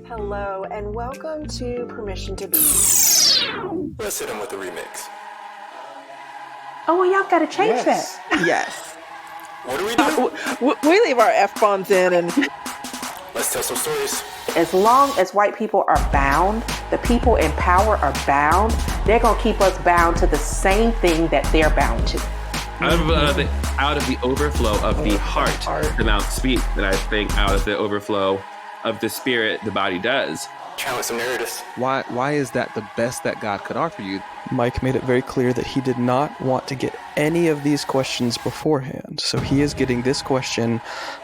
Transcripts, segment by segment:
Hello, and welcome to Permission to Be. Let's hit him with the remix. Oh, well, y'all got to change Yes. that. What do we do? We leave our F-bombs in and... Let's tell some stories. As long as white people are bound, the people in power are bound, they're going to keep us bound to the same thing that they're bound to. Out of the overflow of the heart, the mouth speaks, and I think out of the overflow of the spirit, the body does. Challenge some narratives. Why is that the best that God could offer you? Mike made it very clear that he did not want to get any of these questions beforehand. So he is getting this question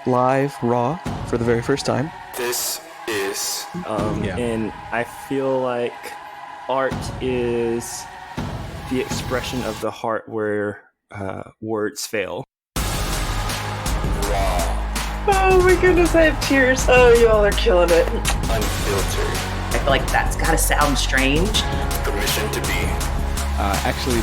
live, raw, for the very first time. This is... And I feel like art is the expression of the heart where words fail. Raw. Oh my goodness, I have tears. Oh, y'all are killing it. Unfiltered. I feel like that's gotta sound strange. Permission to be. Actually,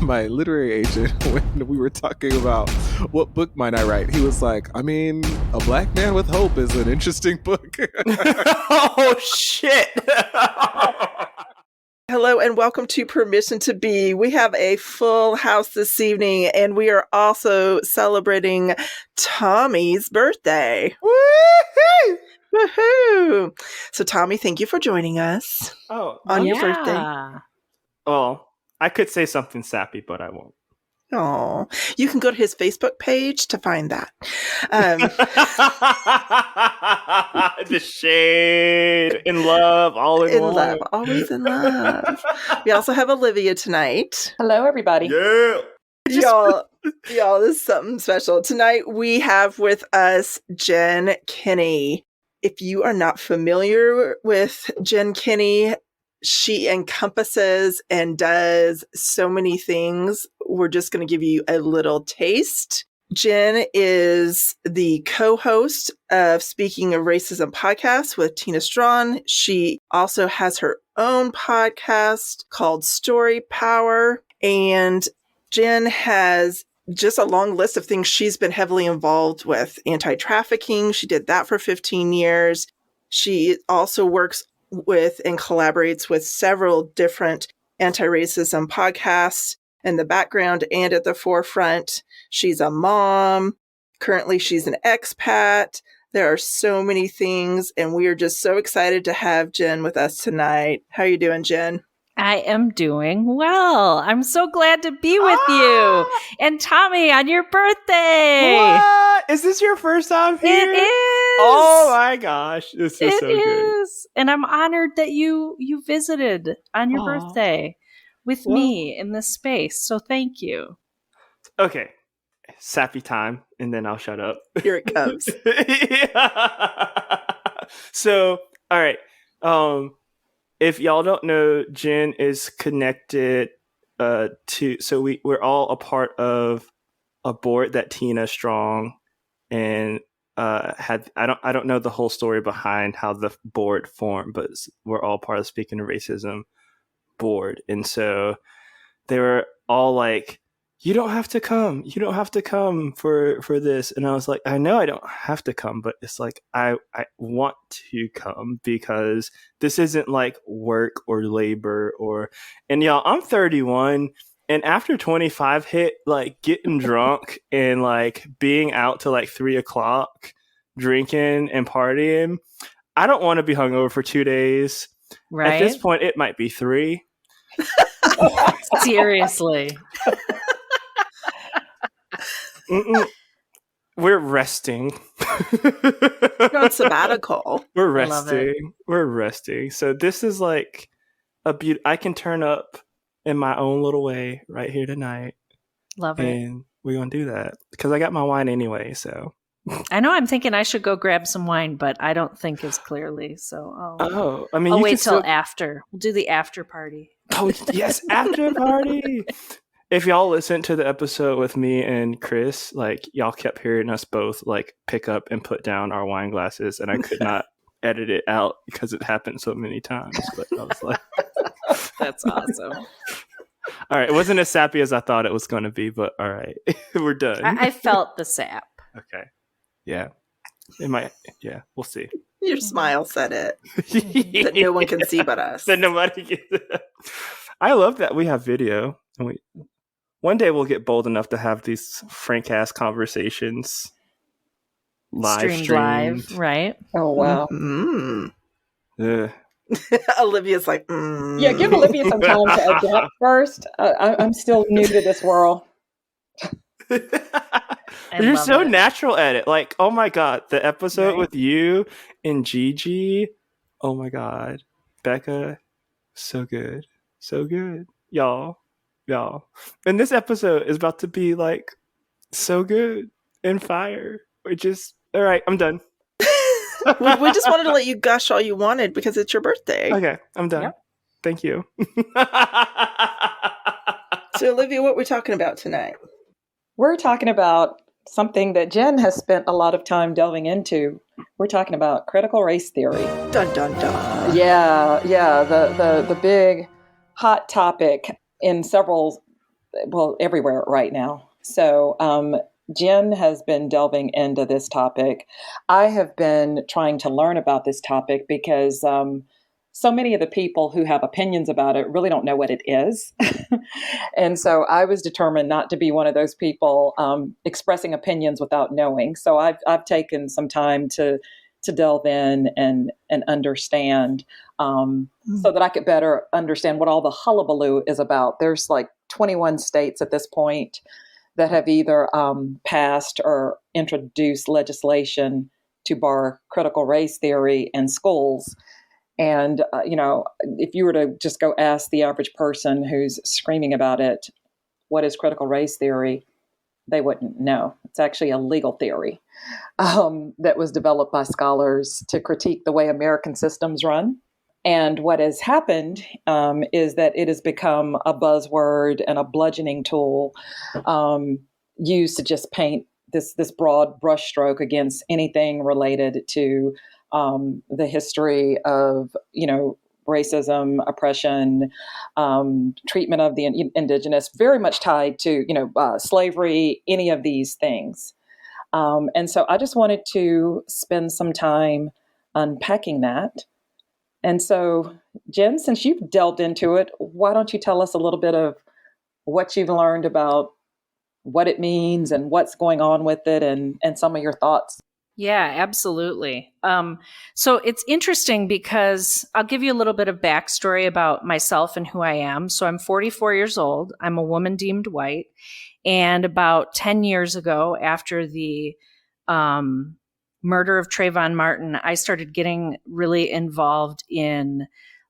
my literary agent, when we were talking about what book might I write, he was like, I mean, A Black Man with Hope is an interesting book. Oh, shit! Hello, and welcome to Permission to Be. We have a full house this evening, and we are also celebrating Tommy's birthday. Woohoo! Woohoo! So, Tommy, thank you for joining us on your birthday. Oh, I could say something sappy, but I won't. Oh, you can go to his Facebook page to find that. The shade, in love, all in one. Love, always in love. We also have Olivia tonight. Hello, everybody. Yeah. Y'all, this is something special. Tonight we have with us Jenn Kinney. If you are not familiar with Jenn Kinney, she encompasses and does so many things. We're just going to give you a little taste. Jenn is the co-host of Speaking of Racism podcast with Tina Strawn. She also has her own podcast called Story Power. And Jenn has just a long list of things she's been heavily involved with. Anti-trafficking. She did that for 15 years. She also works with and collaborates with several different anti-racism podcasts in the background and at the forefront. She's a mom. Currently, she's an expat. There are so many things, and we are just so excited to have Jenn with us tonight. How are you doing, Jenn? I am doing well. I'm so glad to be with you. And Tommy, on your birthday. What? Is this your first time here? It is. Oh my gosh. This is so good. It is. And I'm honored that you visited on your birthday with me in this space. So thank you. Okay. Sappy time, and then I'll shut up. Here it comes. So, all right. If y'all don't know, Jenn is connected to. So we're all a part of a board that Tina Strong and had. I don't know the whole story behind how the board formed, but we're all part of Speaking of Racism board, and so they were all like, you don't have to come. You don't have to come for this. And I was like, I know I don't have to come, but it's like, I want to come because this isn't like work or labor and y'all, I'm 31 and after 25 hit, like getting drunk and like being out till like 3:00, drinking and partying. I don't want to be hungover for 2 days. Right. At this point, it might be 3. Seriously. We're resting. You're on sabbatical. We're resting. So this is like I can turn up in my own little way right here tonight. Love it. And we're going to do that because I got my wine anyway. So I know I'm thinking I should go grab some wine, but I don't think as clearly. So I'll wait till after. We'll do the after party. Oh, yes. After party. If y'all listen to the episode with me and Chris, like y'all kept hearing us both like pick up and put down our wine glasses, and I could not edit it out because it happened so many times. But I was like, that's awesome. All right, it wasn't as sappy as I thought it was going to be, but all right, we're done. I felt the sap. Okay, yeah, it might. Yeah, we'll see. Your smile said it. That no one can see but us. That nobody can. I love that we have video. And one day we'll get bold enough to have these frank ass conversations streamed live, right? Oh wow. Mm-hmm. Yeah. Olivia's like, yeah, give Olivia some time to adapt first. I'm still new to this world. You're so natural at it. Like, oh my God, the episode with you and Gigi. Oh my God. Becca, so good. So good. Y'all. And this episode is about to be like so good and fire. All right, I'm done. we just wanted to let you gush all you wanted because it's your birthday. Okay, I'm done. Yep. Thank you. So, Olivia, what we're talking about tonight? We're talking about something that Jenn has spent a lot of time delving into. We're talking about critical race theory. Dun, dun, dun. Yeah. The big hot topic in everywhere right now. So, Jenn has been delving into this topic. I have been trying to learn about this topic because so many of the people who have opinions about it really don't know what it is. And so I was determined not to be one of those people expressing opinions without knowing. So I've taken some time to delve in and understand so that I could better understand what all the hullabaloo is about. There's like 21 states at this point that have either passed or introduced legislation to bar critical race theory in schools. And, if you were to just go ask the average person who's screaming about it, what is critical race theory? They wouldn't know. It's actually a legal theory that was developed by scholars to critique the way American systems run. And what has happened is that it has become a buzzword and a bludgeoning tool used to just paint this broad brushstroke against anything related to the history of, racism, oppression, treatment of the indigenous, very much tied to, slavery, any of these things. And so I just wanted to spend some time unpacking that. And so, Jenn, since you've delved into it, why don't you tell us a little bit of what you've learned about what it means and what's going on with it and some of your thoughts? Yeah, absolutely. So it's interesting because I'll give you a little bit of backstory about myself and who I am. So I'm 44 years old. I'm a woman deemed white. And about 10 years ago, after the murder of Trayvon Martin, I started getting really involved in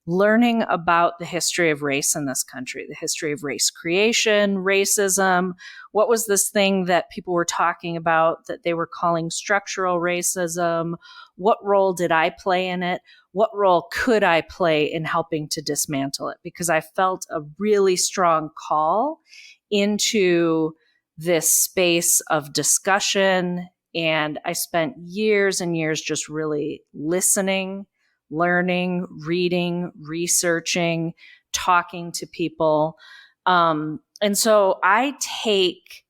learning about the history of race in this country, the history of race creation, racism. What was this thing that people were talking about that they were calling structural racism? What role did I play in it? What role could I play in helping to dismantle it? Because I felt a really strong call into this space of discussion. And I spent years and years just really listening, learning, reading, researching, talking to people. And so I take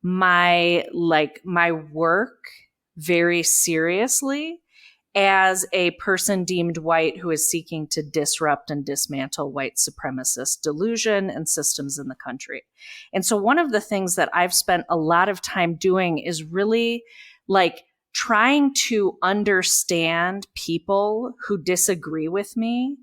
my work very seriously as a person deemed white who is seeking to disrupt and dismantle white supremacist delusion and systems in the country. And so one of the things that I've spent a lot of time doing is really trying to understand people who disagree with me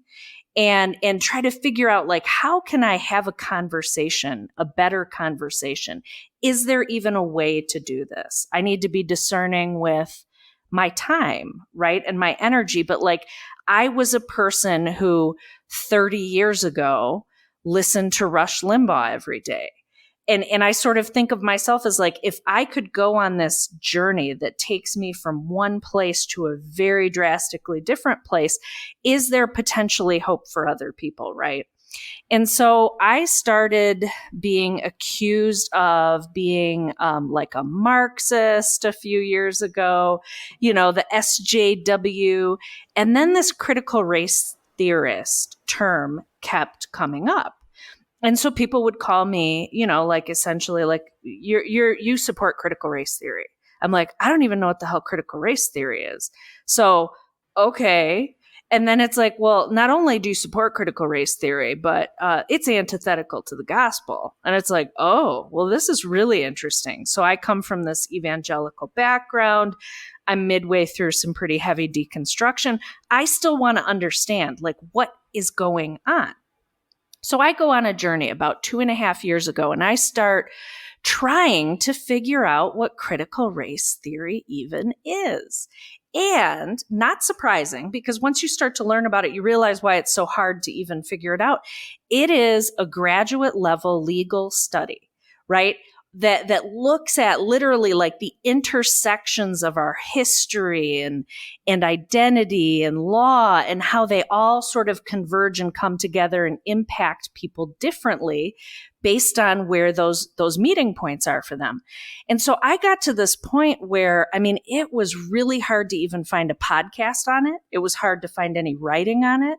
and try to figure out how can I have a conversation, a better conversation? Is there even a way to do this? I need to be discerning with my time, right? And my energy. But I was a person who 30 years ago listened to Rush Limbaugh every day. And I sort of think of myself as if I could go on this journey that takes me from one place to a very drastically different place, is there potentially hope for other people, right? And so I started being accused of being a Marxist a few years ago, the SJW. And then this critical race theorist term kept coming up. And so people would call me, essentially you support critical race theory. I'm I don't even know what the hell critical race theory is. So okay. And then it's like, well, not only do you support critical race theory, but it's antithetical to the gospel. And it's like, oh, well, this is really interesting. So I come from this evangelical background. I'm midway through some pretty heavy deconstruction. I still want to understand, like, what is going on. So I go on a journey about 2.5 years ago, and I start trying to figure out what critical race theory even is. And not surprising, because once you start to learn about it, you realize why it's so hard to even figure it out. It is a graduate level legal study, right? That looks at literally like the intersections of our history and identity and law and how they all sort of converge and come together and impact people differently based on where those meeting points are for them. And so I got to this point where, I mean, it was really hard to even find a podcast on it. It was hard to find any writing on it.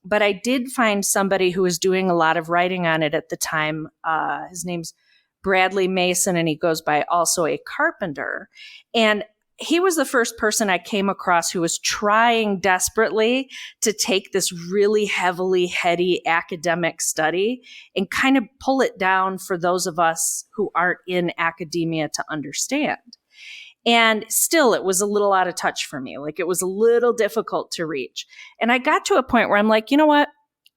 But I did find somebody who was doing a lot of writing on it at the time. His name's Bradley Mason, and he goes by also a carpenter. And he was the first person I came across who was trying desperately to take this really heavily heady academic study and kind of pull it down for those of us who aren't in academia to understand. And still, it was a little out of touch for me. Like, it was a little difficult to reach. And I got to a point where I'm like, you know what?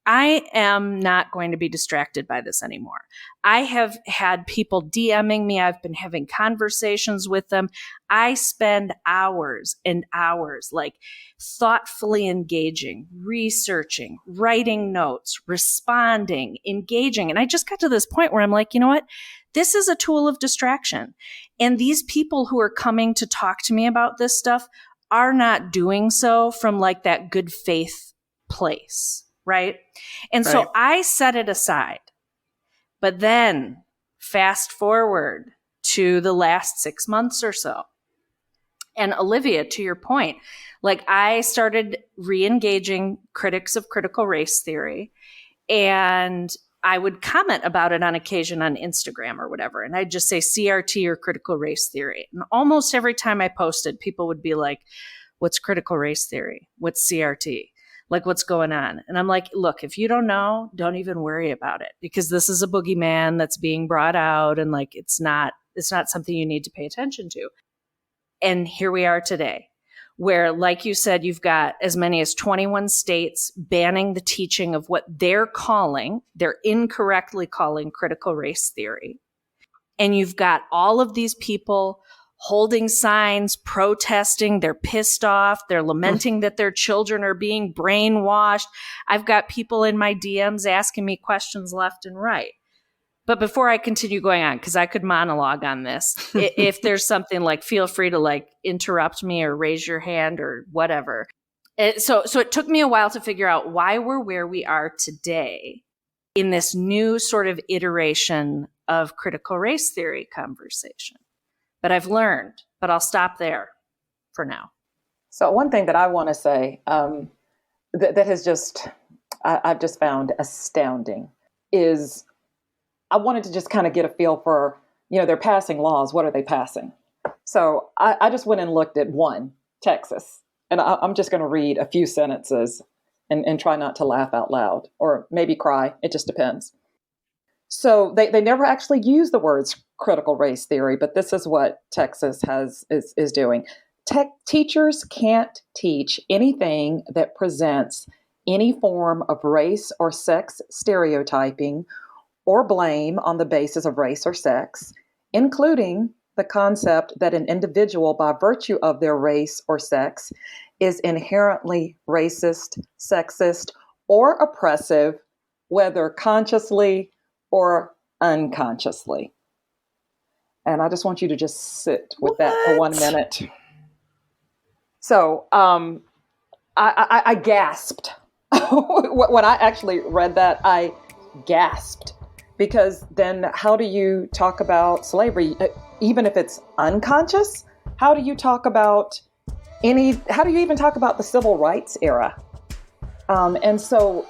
I am not going to be distracted by this anymore. I have had people DMing me. I've been having conversations with them. I spend hours and hours, like, thoughtfully engaging, researching, writing notes, responding, engaging. And I just got to this point where I'm like, you know what? This is a tool of distraction. And these people who are coming to talk to me about this stuff are not doing so from like that good faith place. Right. And so I set it aside. But then fast forward to the last 6 months or so. And Olivia, to your point, like, I started re-engaging critics of critical race theory, and I would comment about it on occasion on Instagram or whatever. And I'd just say CRT or critical race theory. And almost every time I posted, people would be like, what's critical race theory? What's CRT? Like, what's going on? And I'm like, look, if you don't know, don't even worry about it, because this is a boogeyman that's being brought out, and like, it's not something you need to pay attention to. And here we are today, where, like you said, you've got as many as 21 states banning the teaching of what they're incorrectly calling critical race theory. And you've got all of these people holding signs, protesting, they're pissed off, they're lamenting that their children are being brainwashed. I've got people in my DMs asking me questions left and right. But before I continue going on, because I could monologue on this, if there's something, like, feel free to like interrupt me or raise your hand or whatever. So it took me a while to figure out why we're where we are today in this new sort of iteration of critical race theory conversation. But I've learned, but I'll stop there for now. So one thing that I want to say that has I've just found astounding is I wanted to just kind of get a feel for, they're passing laws. What are they passing? So I just went and looked at one, Texas, and I'm just going to read a few sentences and try not to laugh out loud or maybe cry. It just depends. So they never actually use the words critical race theory, but this is what Texas is doing. Teachers can't teach anything that presents any form of race or sex stereotyping or blame on the basis of race or sex, including the concept that an individual, by virtue of their race or sex, is inherently racist, sexist, or oppressive, whether consciously or unconsciously. And I just want you to just sit with that for 1 minute. So I gasped. When I actually read that, I gasped. Because then how do you talk about slavery, even if it's unconscious? How do you talk about how do you even talk about the civil rights era? And so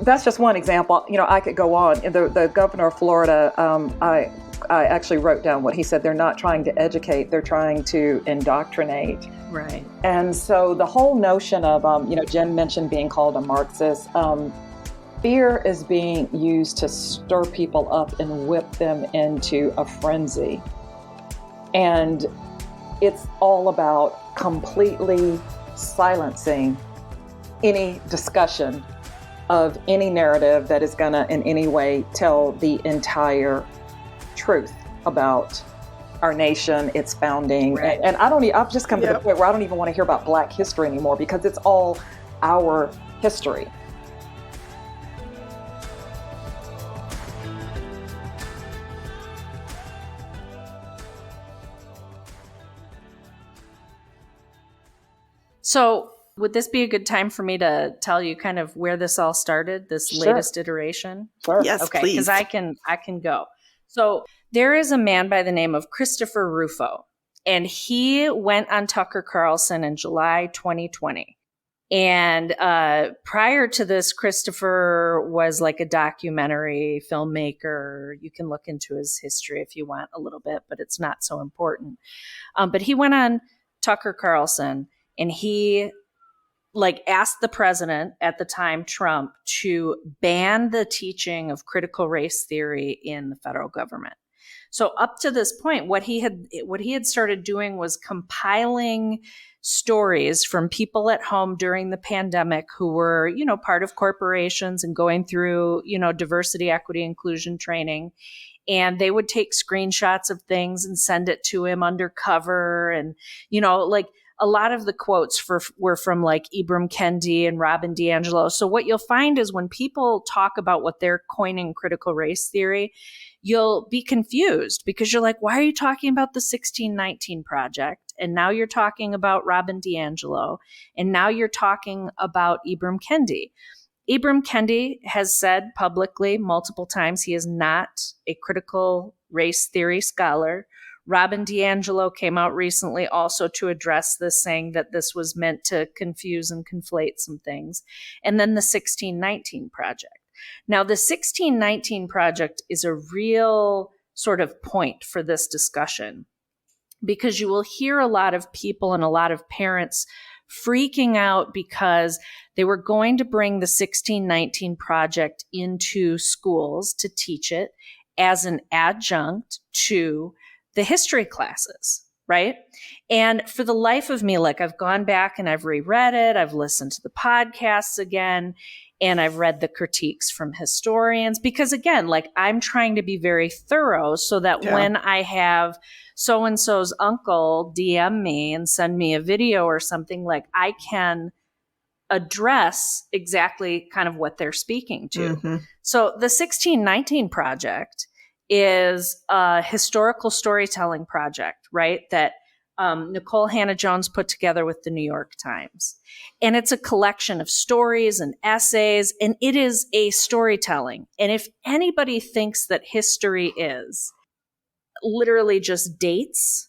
that's just one example. I could go on. The governor of Florida, I actually wrote down what he said. They're not trying to educate, they're trying to indoctrinate. Right. And so the whole notion of, Jenn mentioned being called a Marxist. Fear is being used to stir people up and whip them into a frenzy. And it's all about completely silencing any discussion of any narrative that is going to in any way tell the entire truth about our nation, its founding. Right. And I've just come to the point where I don't even want to hear about Black history anymore, because it's all our history. So would this be a good time for me to tell you kind of where this all started, this latest iteration? Sure. Yes, okay, please. because I can go. So there is a man by the name of Christopher Rufo, and he went on Tucker Carlson in July 2020. And prior to this, Christopher was like a documentary filmmaker. You can look into his history if you want a little bit, but it's not so important. But he went on Tucker Carlson, and he asked the president at the time, Trump, to ban the teaching of critical race theory in the federal government. So up to this point, what he had started doing was compiling stories from people at home during the pandemic who were, part of corporations and going through, diversity, equity, inclusion training. And they would take screenshots of things and send it to him undercover. And, a lot of the quotes were from Ibram Kendi and Robin DiAngelo. So what you'll find is when people talk about what they're coining critical race theory, you'll be confused because you're like, why are you talking about the 1619 Project? And now you're talking about Robin DiAngelo. And now you're talking about Ibram Kendi. Ibram Kendi has said publicly multiple times he is not a critical race theory scholar. Robin DiAngelo came out recently also to address this, saying that this was meant to confuse and conflate some things. And then the 1619 Project. Now, the 1619 Project is a real sort of point for this discussion, because you will hear a lot of people and a lot of parents freaking out because they were going to bring the 1619 Project into schools to teach it as an adjunct to the history classes, right? And for the life of me, I've gone back and I've reread it, I've listened to the podcasts again, and I've read the critiques from historians, because again, I'm trying to be very thorough so that when I have so-and-so's uncle DM me and send me a video or something, I can address exactly kind of what they're speaking to. Mm-hmm. So the 1619 Project is a historical storytelling project, right? That Nicole Hannah-Jones put together with the New York Times. And it's a collection of stories and essays, and it is a storytelling. And if anybody thinks that history is literally just dates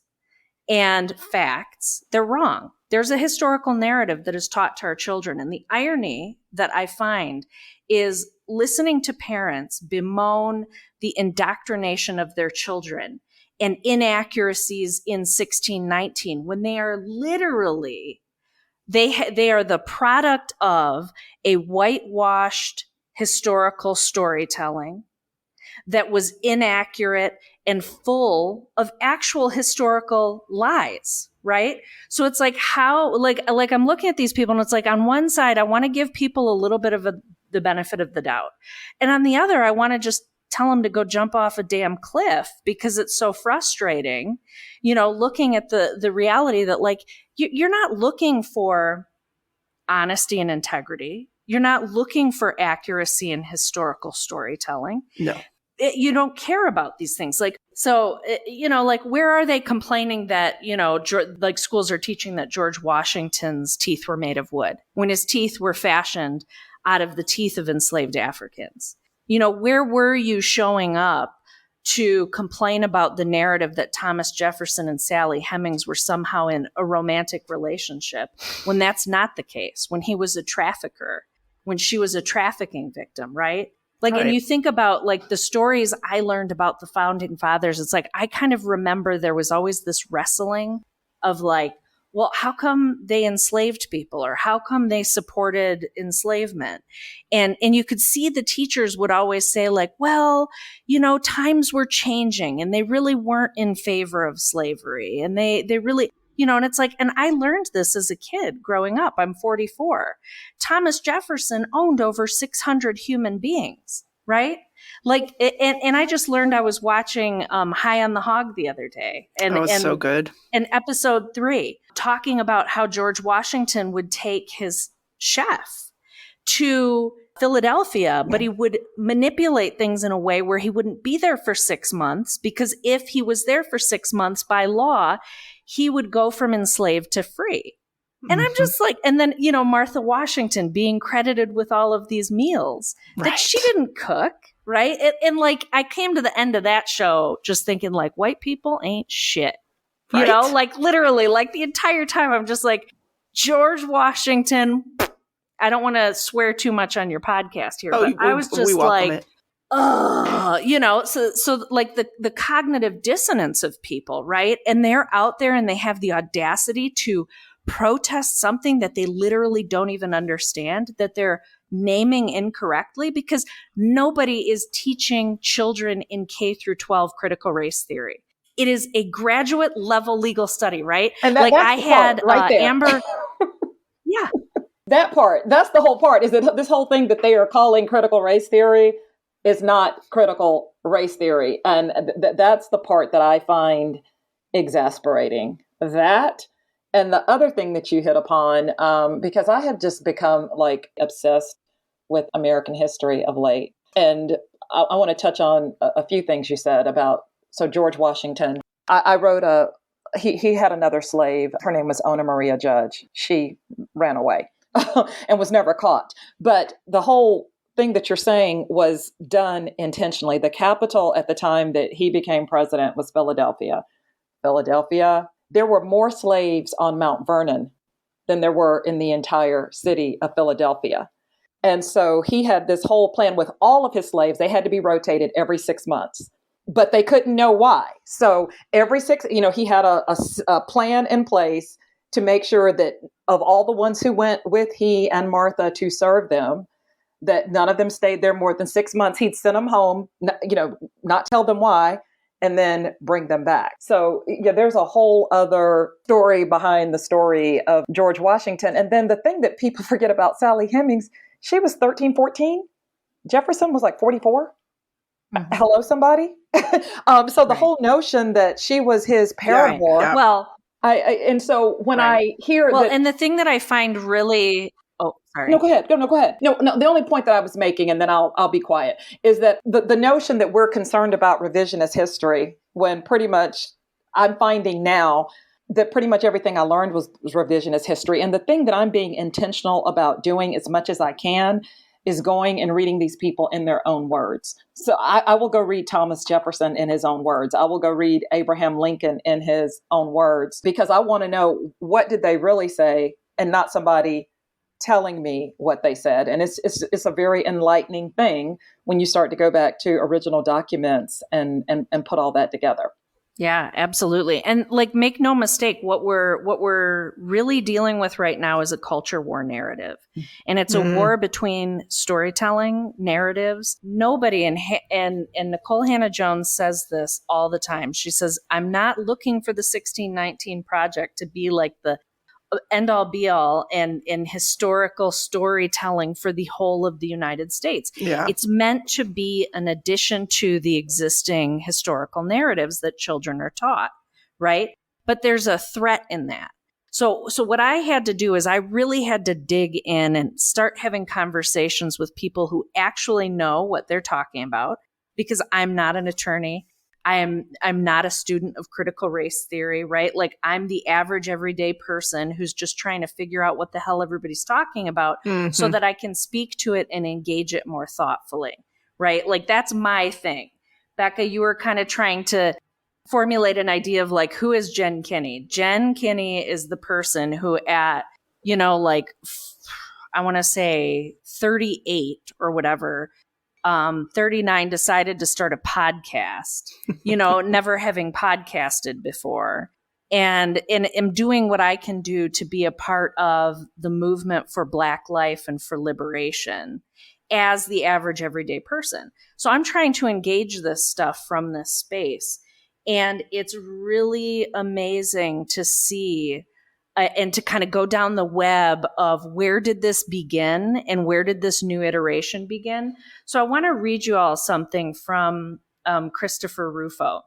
and facts, they're wrong. There's a historical narrative that is taught to our children. And the irony that I find is listening to parents bemoan the indoctrination of their children and inaccuracies in 1619 when they are literally, they are the product of a whitewashed historical storytelling that was inaccurate and full of actual historical lies, right? So it's how I'm looking at these people and it's on one side, I want to give people a little bit of the benefit of the doubt. And on the other, I want to just tell them to go jump off a damn cliff because it's so frustrating, looking at the reality that you're not looking for honesty and integrity. You're not looking for accuracy in historical storytelling. No. You don't care about these things. Where are they complaining that, schools are teaching that George Washington's teeth were made of wood when his teeth were fashioned out of the teeth of enslaved Africans? Where were you showing up to complain about the narrative that Thomas Jefferson and Sally Hemings were somehow in a romantic relationship when that's not the case, when he was a trafficker, when she was a trafficking victim, right? Like, Right. and you think about like the stories I learned about the founding fathers, it's like, I kind of remember there was always this wrestling of like, well, how come they enslaved people, or how come they supported enslavement? And you could see the teachers would always say like, well, you know, times were changing and they really weren't in favor of slavery. And they really, you know, and it's like, and I learned this as a kid growing up. I'm 44. Thomas Jefferson owned over 600 human beings, right? Like, and I just learned, I was watching High on the Hog the other day. And That was so good. in episode 3, talking about how George Washington would take his chef to Philadelphia, but he would manipulate things in a way where he wouldn't be there for 6 months, because if he was there for 6 months by law, he would go from enslaved to free. And I'm just like, and then, you know, Martha Washington being credited with all of these meals that she didn't cook, right? And like, I came to the end of that show just thinking like, white people ain't shit. You Right. know, like literally, like the entire time I'm just like, George Washington, I don't want to swear too much on your podcast here, but I was just like, you know, so like the cognitive dissonance of people, right? And they're out there and they have the audacity to protest something that they literally don't even understand, that they're naming incorrectly, because nobody is teaching children in K through 12 critical race theory. It is a graduate level legal study, right? And like that's I the had part right there. Amber. Yeah. That part, that's the whole part, is that this whole thing that they are calling critical race theory is not critical race theory. And that's the part that I find exasperating. That, and the other thing that you hit upon, because I have just become like obsessed with American history of late. And I want to touch on a few things you said about, so George Washington. I wrote he had another slave. Her name was Ona Maria Judge. She ran away and was never caught. But the whole thing that you're saying was done intentionally. The capital at the time that he became president was Philadelphia. Philadelphia, there were more slaves on Mount Vernon than there were in the entire city of Philadelphia. And so he had this whole plan with all of his slaves. They had to be rotated every 6 months, but they couldn't know why. So every 6, he had a plan in place to make sure that of all the ones who went with he and Martha to serve them, that none of them stayed there more than 6 months. He'd send them home, not tell them why, and then bring them back. So yeah, there's a whole other story behind the story of George Washington. And then the thing that people forget about Sally Hemings, she was 13, 14. Jefferson was like 44. Mm-hmm. Hello, somebody. So the whole notion that she was his paramour. Yeah. Well, and so when I hear that, and the thing that I find really, sorry. No, go ahead. No, go ahead. No. The only point that I was making, and then I'll be quiet, is that the notion that we're concerned about revisionist history, when pretty much I'm finding now that pretty much everything I learned was revisionist history. And the thing that I'm being intentional about doing as much as I can is going and reading these people in their own words. So I will go read Thomas Jefferson in his own words. I will go read Abraham Lincoln in his own words, because I want to know, what did they really say, and not somebody telling me what they said. And it's a very enlightening thing when you start to go back to original documents and put all that together. Yeah, absolutely. And like, make no mistake, what we're really dealing with right now is a culture war narrative. And it's a war between storytelling narratives. Nobody, and Nicole Hannah-Jones says this all the time. She says, I'm not looking for the 1619 Project to be like the end all be all and historical storytelling for the whole of the United States. Yeah. It's meant to be an addition to the existing historical narratives that children are taught, right? But there's a threat in that. So what I had to do is I really had to dig in and start having conversations with people who actually know what they're talking about, because I'm not an attorney. I'm not a student of critical race theory, right? Like, I'm the average everyday person who's just trying to figure out what the hell everybody's talking about so that I can speak to it and engage it more thoughtfully, right? Like, that's my thing. Becka, you were kind of trying to formulate an idea of like, who is Jenn Kinney? Jenn Kinney is the person who at, I want to say 38 or whatever, 39, decided to start a podcast, never having podcasted before. And am doing what I can do to be a part of the movement for Black life and for liberation as the average everyday person. So I'm trying to engage this stuff from this space. And it's really amazing to see and to kind of go down the web of where did this begin and where did this new iteration begin. So I want to read you all something from Christopher Rufo.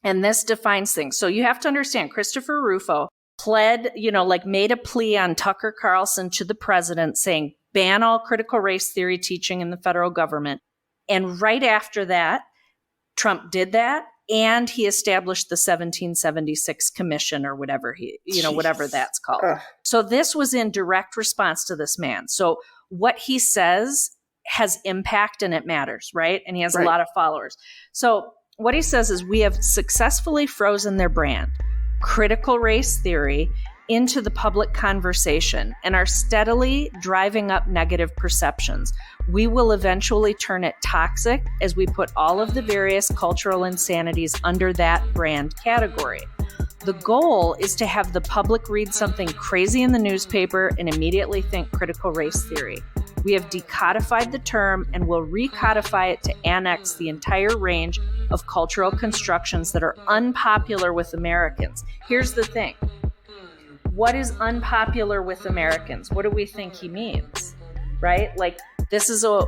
And this defines things. So you have to understand, Christopher Rufo made a plea on Tucker Carlson to the president saying, ban all critical race theory teaching in the federal government. And right after that, Trump did that. And he established the 1776 commission or whatever whatever that's called. So this was in direct response to this man. So what he says has impact and it matters, right? And he has a lot of followers. So what he says is, we have successfully frozen their brand, critical race theory, into the public conversation and are steadily driving up negative perceptions. We will eventually turn it toxic as we put all of the various cultural insanities under that brand category. The goal is to have the public read something crazy in the newspaper and immediately think critical race theory. We have decodified the term and will recodify it to annex the entire range of cultural constructions that are unpopular with Americans. Here's the thing. What is unpopular with Americans? What do we think he means? Right? Like, this is a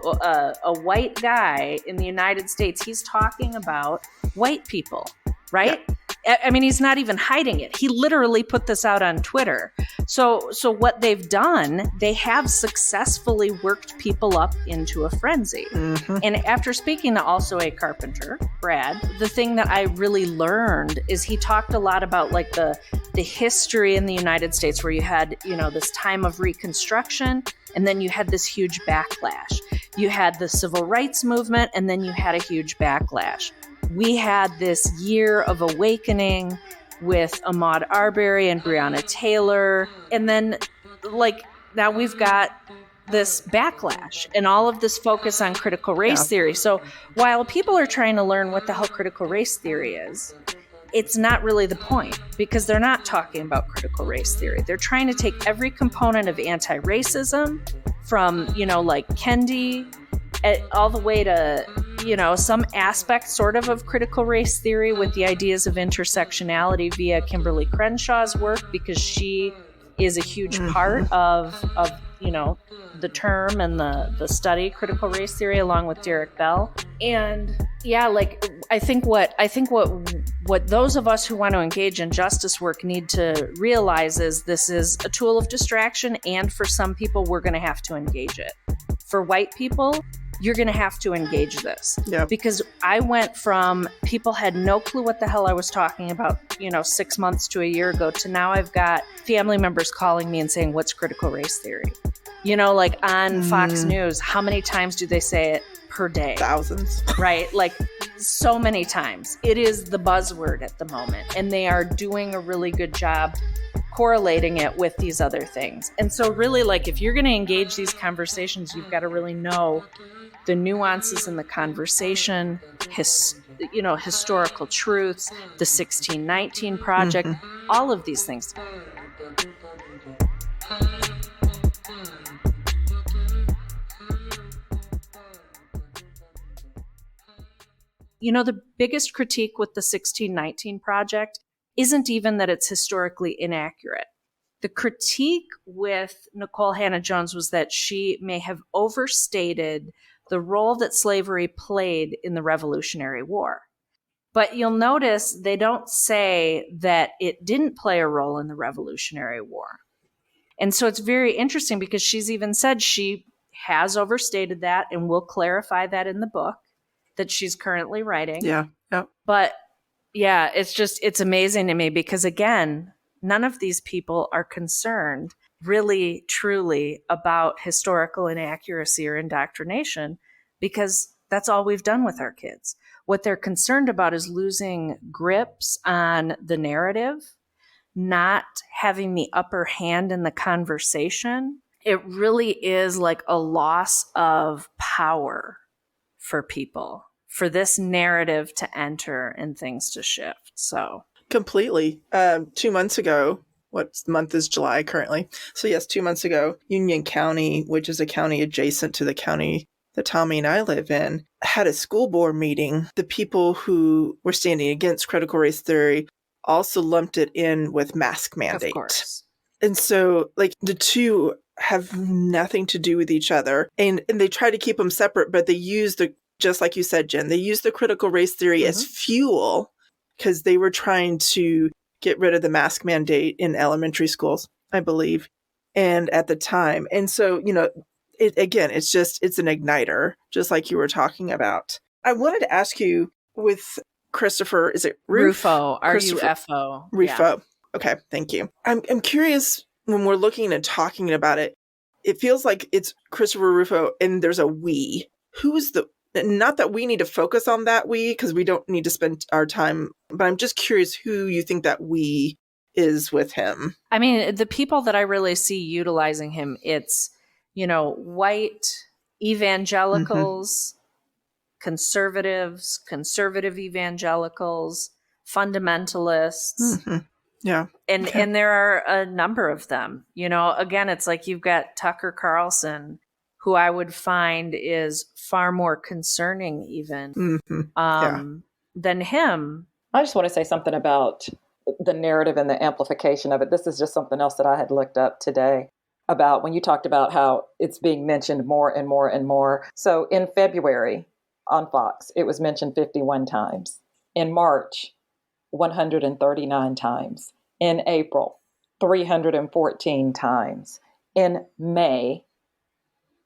white guy in the United States. He's talking about white people, right? Yeah. I mean, he's not even hiding it. He literally put this out on Twitter. So what they've done, they have successfully worked people up into a frenzy. Mm-hmm. And after speaking to also a carpenter, Brad, the thing that I really learned is he talked a lot about like the history in the United States where you had, this time of Reconstruction, and then you had this huge backlash. You had the civil rights movement, and then you had a huge backlash. We had this year of awakening with Ahmaud Arbery and Breonna Taylor. And then, now we've got this backlash and all of this focus on critical race theory. So while people are trying to learn what the hell critical race theory is, it's not really the point, because they're not talking about critical race theory. They're trying to take every component of anti-racism from, Kendi all the way to, some aspect sort of critical race theory with the ideas of intersectionality via Kimberly Crenshaw's work, because she is a huge part of the term and the study critical race theory, along with Derek Bell. And I think what those of us who want to engage in justice work need to realize is this is a tool of distraction, and for some people we're going to have to engage it. For white people, you're going to have to engage this. Yeah. Because I went from people had no clue what the hell I was talking about, 6 months to a year ago, to now I've got family members calling me and saying, what's critical race theory? On Fox News, how many times do they say it per day? Thousands. Right? So many times. It is the buzzword at the moment, and they are doing a really good job correlating it with these other things. And so really, if you're going to engage these conversations, you've got to really know the nuances in the conversation, historical truths, the 1619 Project, all of these things. The biggest critique with the 1619 Project isn't even that it's historically inaccurate. The critique with Nicole Hannah-Jones was that she may have overstated the role that slavery played in the Revolutionary War. But you'll notice they don't say that it didn't play a role in the Revolutionary War. And so it's very interesting, because she's even said she has overstated that, and will clarify that in the book that she's currently writing. Yeah. But yeah, it's amazing to me, because again, none of these people are concerned really, truly about historical inaccuracy or indoctrination, because that's all we've done with our kids. What they're concerned about is losing grips on the narrative, not having the upper hand in the conversation. It really is like a loss of power for people, for this narrative to enter and things to shift. So completely. 2 months ago, what month is July currently? So yes, 2 months ago, Union County, which is a county adjacent to the county that Tommy and I live in, had a school board meeting. The people who were standing against critical race theory also lumped it in with mask mandate. of course. And so, like, the two have nothing to do with each other. And they try to keep them separate, but they use just like you said, Jen, they use the critical race theory as fuel because they were trying to get rid of the mask mandate in elementary schools, I believe, and at the time. And so, it's an igniter, just like you were talking about. I wanted to ask you with Christopher, is it Rufo, R-U-F-O. Rufo. Yeah. Okay, thank you. I'm curious, when we're looking and talking about it, it feels like it's Christopher Rufo and there's a we. Who's not that we need to focus on that we, because we don't need to spend our time, but I'm just curious who you think that we is with him. I mean, the people that I really see utilizing him, it's, white evangelicals, conservatives, conservative evangelicals, fundamentalists. Yeah. And there are a number of them. Again, it's like you've got Tucker Carlson, who I would find is far more concerning even than him. I just want to say something about the narrative and the amplification of it. This is just something else that I had looked up today about when you talked about how it's being mentioned more and more and more. So in February on Fox, it was mentioned 51 times. In March, 139 times. In April, 314 times. In May,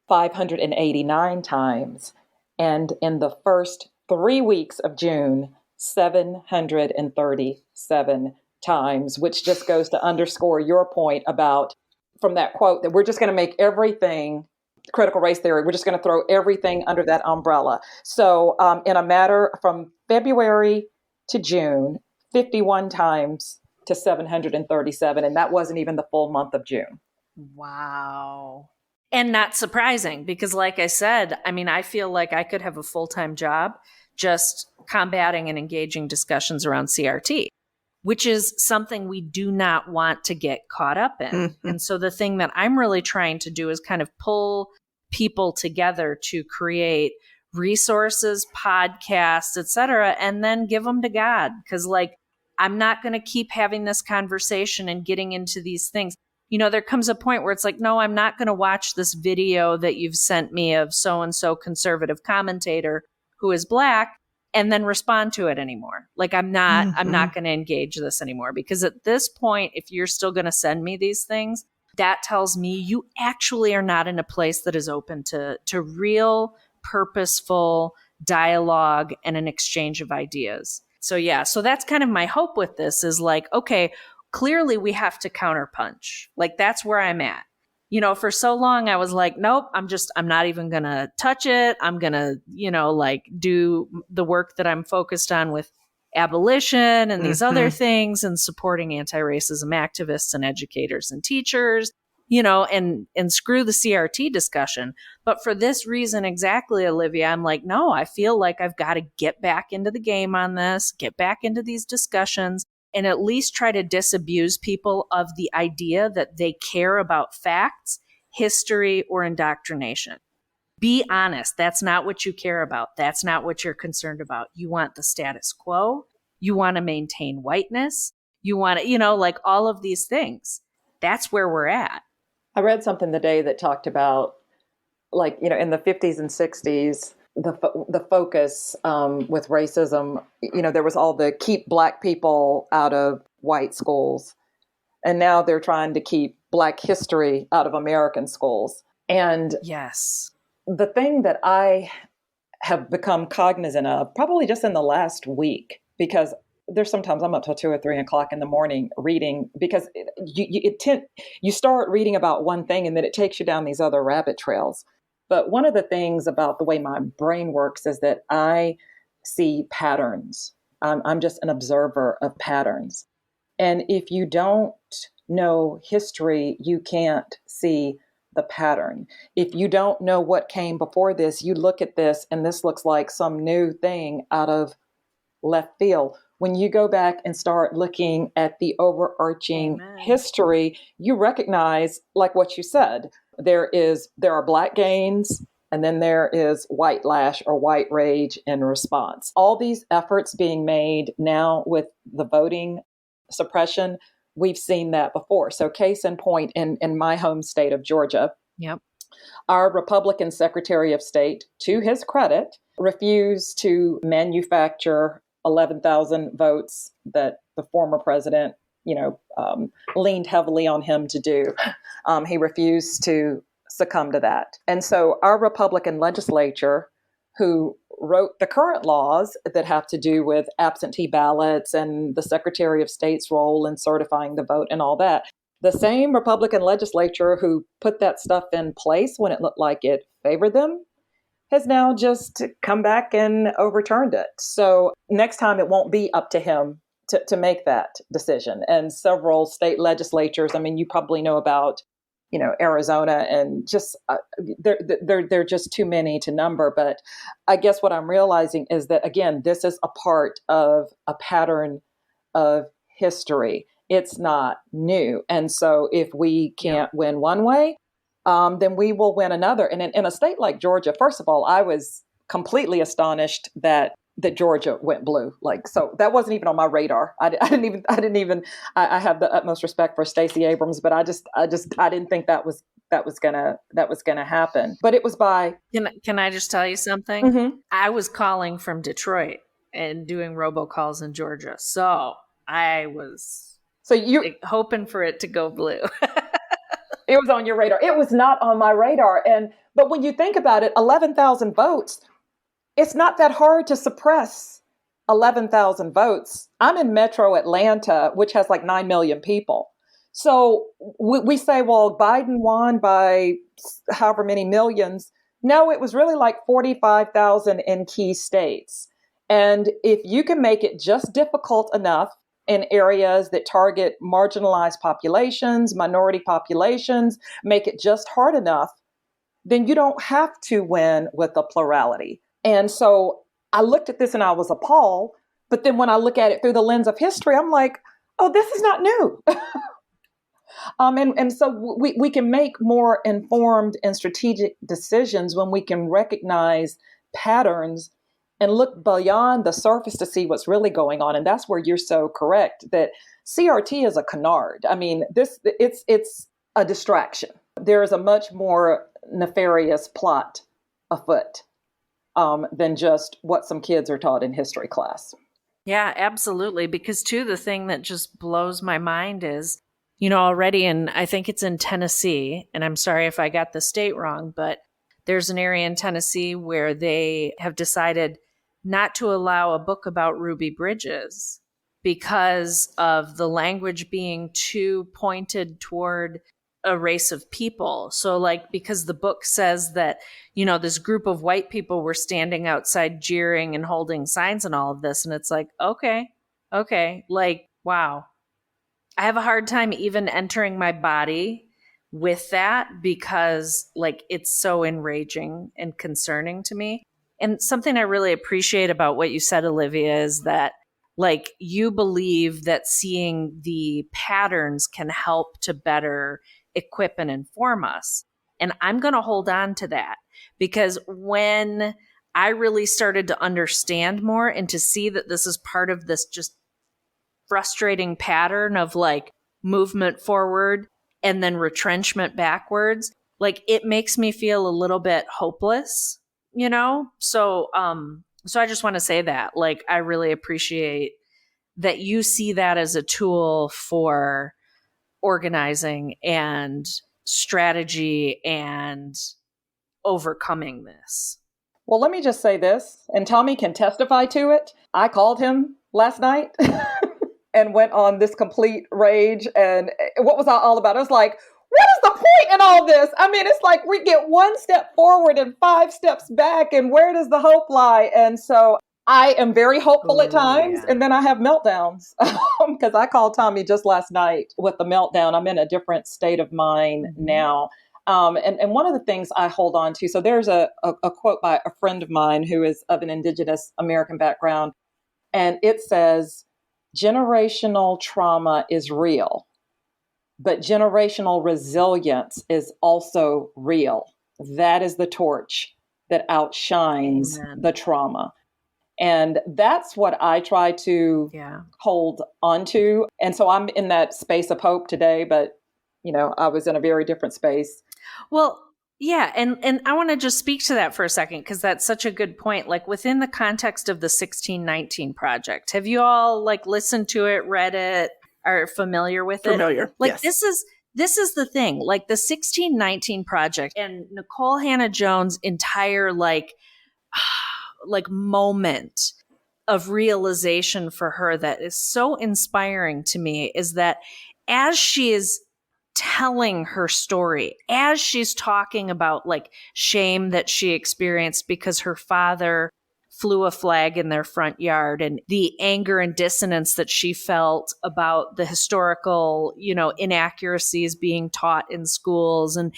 589 times. And in the first 3 weeks of June, 737 times, which just goes to underscore your point about, from that quote, that we're just going to make everything critical race theory. We're just going to throw everything under that umbrella. So in a matter from February to June, 51 times to 737. And that wasn't even the full month of June. Wow. And not surprising because, like I said, I feel like I could have a full-time job just combating and engaging discussions around CRT, which is something we do not want to get caught up in. And so the thing that I'm really trying to do is kind of pull people together to create resources, podcasts, etc., and then give them to God. Because, I'm not going to keep having this conversation and getting into these things. There comes a point where it's like, no, I'm not going to watch this video that you've sent me of so-and-so conservative commentator who is Black and then respond to it anymore. I'm not going to engage this anymore, because at this point, if you're still going to send me these things, that tells me you actually are not in a place that is open to real, purposeful dialogue and an exchange of ideas. So that's kind of my hope with this is okay, clearly we have to counterpunch. That's where I'm at. For so long I was like, nope, I'm not even going to touch it. I'm going to, do the work that I'm focused on with abolition and these other things and supporting anti-racism activists and educators and teachers, and screw the CRT discussion. But for this reason exactly, Olivia, I'm like, no, I feel like I've got to get back into the game on this, get back into these discussions, and at least try to disabuse people of the idea that they care about facts, history, or indoctrination. Be honest. That's not what you care about. That's not what you're concerned about. You want the status quo. You want to maintain whiteness. You want to, all of these things. That's where we're at. I read something today that talked about, in the 50s and 60s, the focus with racism, there was all the keep Black people out of white schools. And now they're trying to keep Black history out of American schools. And yes, the thing that I have become cognizant of probably just in the last week, because there's sometimes I'm up till 2 or 3 o'clock in the morning reading, because you start reading about one thing and then it takes you down these other rabbit trails. But one of the things about the way my brain works is that I see patterns. I'm just an observer of patterns. And if you don't know history, you can't see the pattern. If you don't know what came before this, you look at this and this looks like some new thing out of left field. When you go back and start looking at the overarching history, you recognize, like what you said, there are Black gains, and then there is white lash or white rage in response. All these efforts being made now with the voting suppression, we've seen that before. So case in point, in my home state of Georgia, Yep. our Republican Secretary of State, to his credit, refused to manufacture 11,000 votes that the former president, leaned heavily on him to do. He refused to succumb to that. And so our Republican legislature, who wrote the current laws that have to do with absentee ballots and the Secretary of State's role in certifying the vote and all that, the same Republican legislature who put that stuff in place when it looked like it favored them, has now just come back and overturned it. So next time it won't be up to him to make that decision. And several state legislatures, I mean, you probably know about, Arizona, and just they're just too many to number. But I guess what I'm realizing is that, again, this is a part of a pattern of history. It's not new. And so if we can't win one way, then we will win another. And in a state like Georgia, first of all, I was completely astonished that Georgia went blue. So that wasn't even on my radar. I have the utmost respect for Stacey Abrams, but I didn't think that was gonna happen. But it was by. Can I just tell you something? Mm-hmm. I was calling from Detroit and doing robocalls in Georgia, so I was hoping for it to go blue. It was on your radar. It was not on my radar. But when you think about it, 11,000 votes, it's not that hard to suppress 11,000 votes. I'm in Metro Atlanta, which has like 9 million people. So we say, well, Biden won by however many millions. No, it was really like 45,000 in key states. And if you can make it just difficult enough in areas that target marginalized populations, minority populations, make it just hard enough, then you don't have to win with a plurality. And so I looked at this and I was appalled. But then when I look at it through the lens of history, I'm like, oh, this is not new. And so we can make more informed and strategic decisions when we can recognize patterns and look beyond the surface to see what's really going on. And that's where you're so correct that CRT is a canard. I mean, it's a distraction. There is a much more nefarious plot afoot than just what some kids are taught in history class. Yeah, absolutely. Because too, the thing that just blows my mind is, already I think it's in Tennessee, and I'm sorry if I got the state wrong, but there's an area in Tennessee where they have decided not to allow a book about Ruby Bridges because of the language being too pointed toward a race of people. So because the book says that, this group of white people were standing outside jeering and holding signs and all of this. And it's like, okay. Wow. I have a hard time even entering my body with that because it's so enraging and concerning to me. And something I really appreciate about what you said, Olivia, is that you believe that seeing the patterns can help to better equip and inform us. And I'm going to hold on to that because when I really started to understand more and to see that this is part of this just frustrating pattern of movement forward and then retrenchment backwards, it makes me feel a little bit hopeless, So I just want to say that I really appreciate that you see that as a tool for organizing and strategy and overcoming this. Well, let me just say this, and Tommy can testify to it. I called him last night and went on this complete rage. And what was I all about? I was like, what is the point in all this? I mean, it's like we get one step forward and 5 steps back, and where does the hope lie? And so I am very hopeful at times, and then I have meltdowns because I called Tommy just last night with the meltdown. I'm in a different state of mind now. And one of the things I hold on to, so there's a quote by a friend of mine who is of an Indigenous American background, and it says, generational trauma is real, but generational resilience is also real. That is the torch that outshines the trauma. And that's what I try to hold onto. And so I'm in that space of hope today, but I was in a very different space. Well, yeah. And I want to just speak to that for a second, because that's such a good point. Like within the context of the 1619 Project, have you all listened to it, read it, are familiar with it? Familiar. Yes. This is the thing, like the 1619 Project and Nicole Hannah-Jones' entire moment of realization for her that is so inspiring to me is that as she is telling her story, as she's talking about shame that she experienced because her father flew a flag in their front yard, and the anger and dissonance that she felt about the historical, inaccuracies being taught in schools, and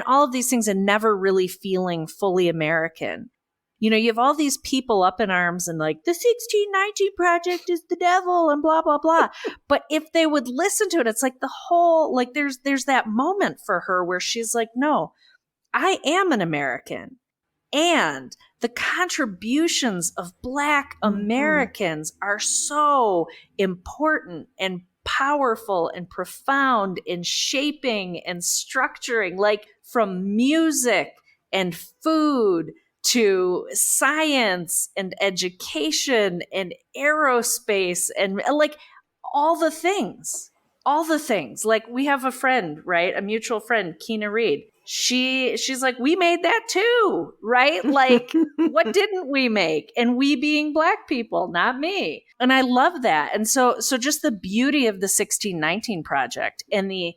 all of these things, and never really feeling fully American. You have all these people up in arms and the 1619 Project is the devil and blah, blah, blah. But if they would listen to it, it's the whole, there's that moment for her where she's like, no, I am an American. And the contributions of Black Americans are so important and powerful and profound in shaping and structuring, from music and food to science and education and aerospace and all the things. We have a friend, right? A mutual friend, Keena Reed. She's like, we made that too, right? What didn't we make? And we being Black people, not me. And I love that. And so just the beauty of the 1619 Project and the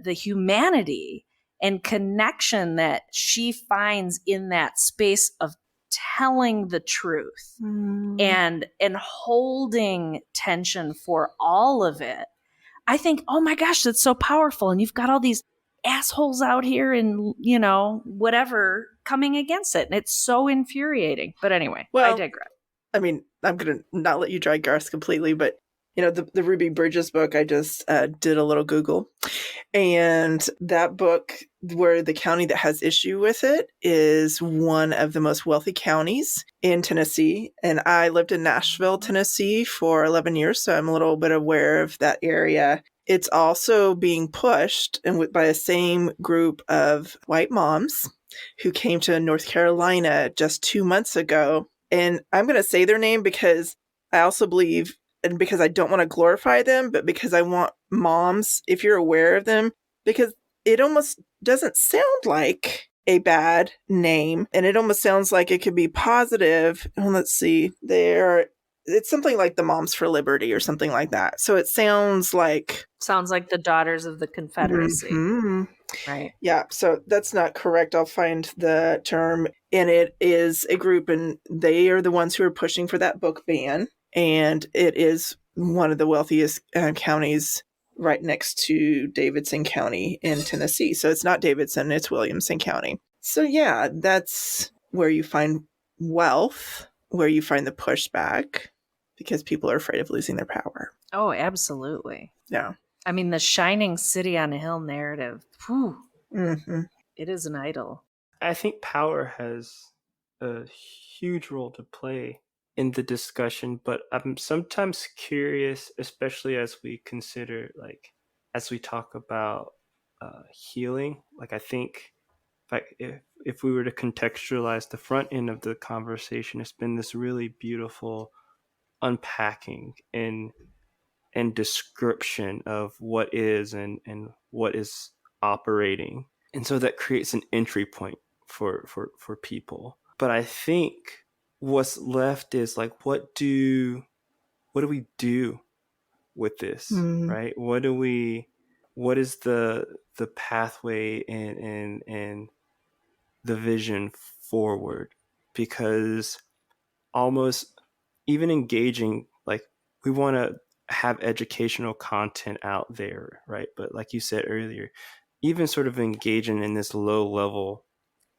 humanity and connection that she finds in that space of telling the truth and holding tension for all of it. I think, oh my gosh, that's so powerful. And you've got all these assholes out here and, whatever coming against it. And it's so infuriating. But anyway, I digress. I mean, I'm going to not let you dry Garth completely, but the Ruby Bridges book, I just did a little Google. And that book, where the county that has issue with it is one of the most wealthy counties in Tennessee. And I lived in Nashville, Tennessee for 11 years, so I'm a little bit aware of that area. It's also being pushed by the same group of white moms who came to North Carolina just 2 months ago. And I'm going to say their name because I also believe, and because I don't want to glorify them, but because I want moms, if you're aware of them, because it almost doesn't sound like a bad name. And it almost sounds like it could be positive. Oh, let's see. It's something like the Moms for Liberty or something like that. So it sounds like the Daughters of the Confederacy. Mm-hmm. Right. Yeah. So that's not correct. I'll find the term. And it is a group, and they are the ones who are pushing for that book ban. And it is one of the wealthiest counties right next to Davidson County in Tennessee. So it's not Davidson, it's Williamson County. So yeah, that's where you find wealth, where you find the pushback, because people are afraid of losing their power. Oh, absolutely. Yeah. I mean, the shining city on a hill narrative, whew, Mm-hmm. It is an idol. I think power has a huge role to play in the discussion, but I'm sometimes curious, especially as we consider, as we talk about healing. I think if we were to contextualize the front end of the conversation, it's been this really beautiful unpacking and description of what is and what is operating. And so that creates an entry point for people. But I think what's left is what do we do with this, right? What is the pathway and the vision forward? Because almost even engaging, we want to have educational content out there, right? But like you said earlier, even sort of engaging in this low level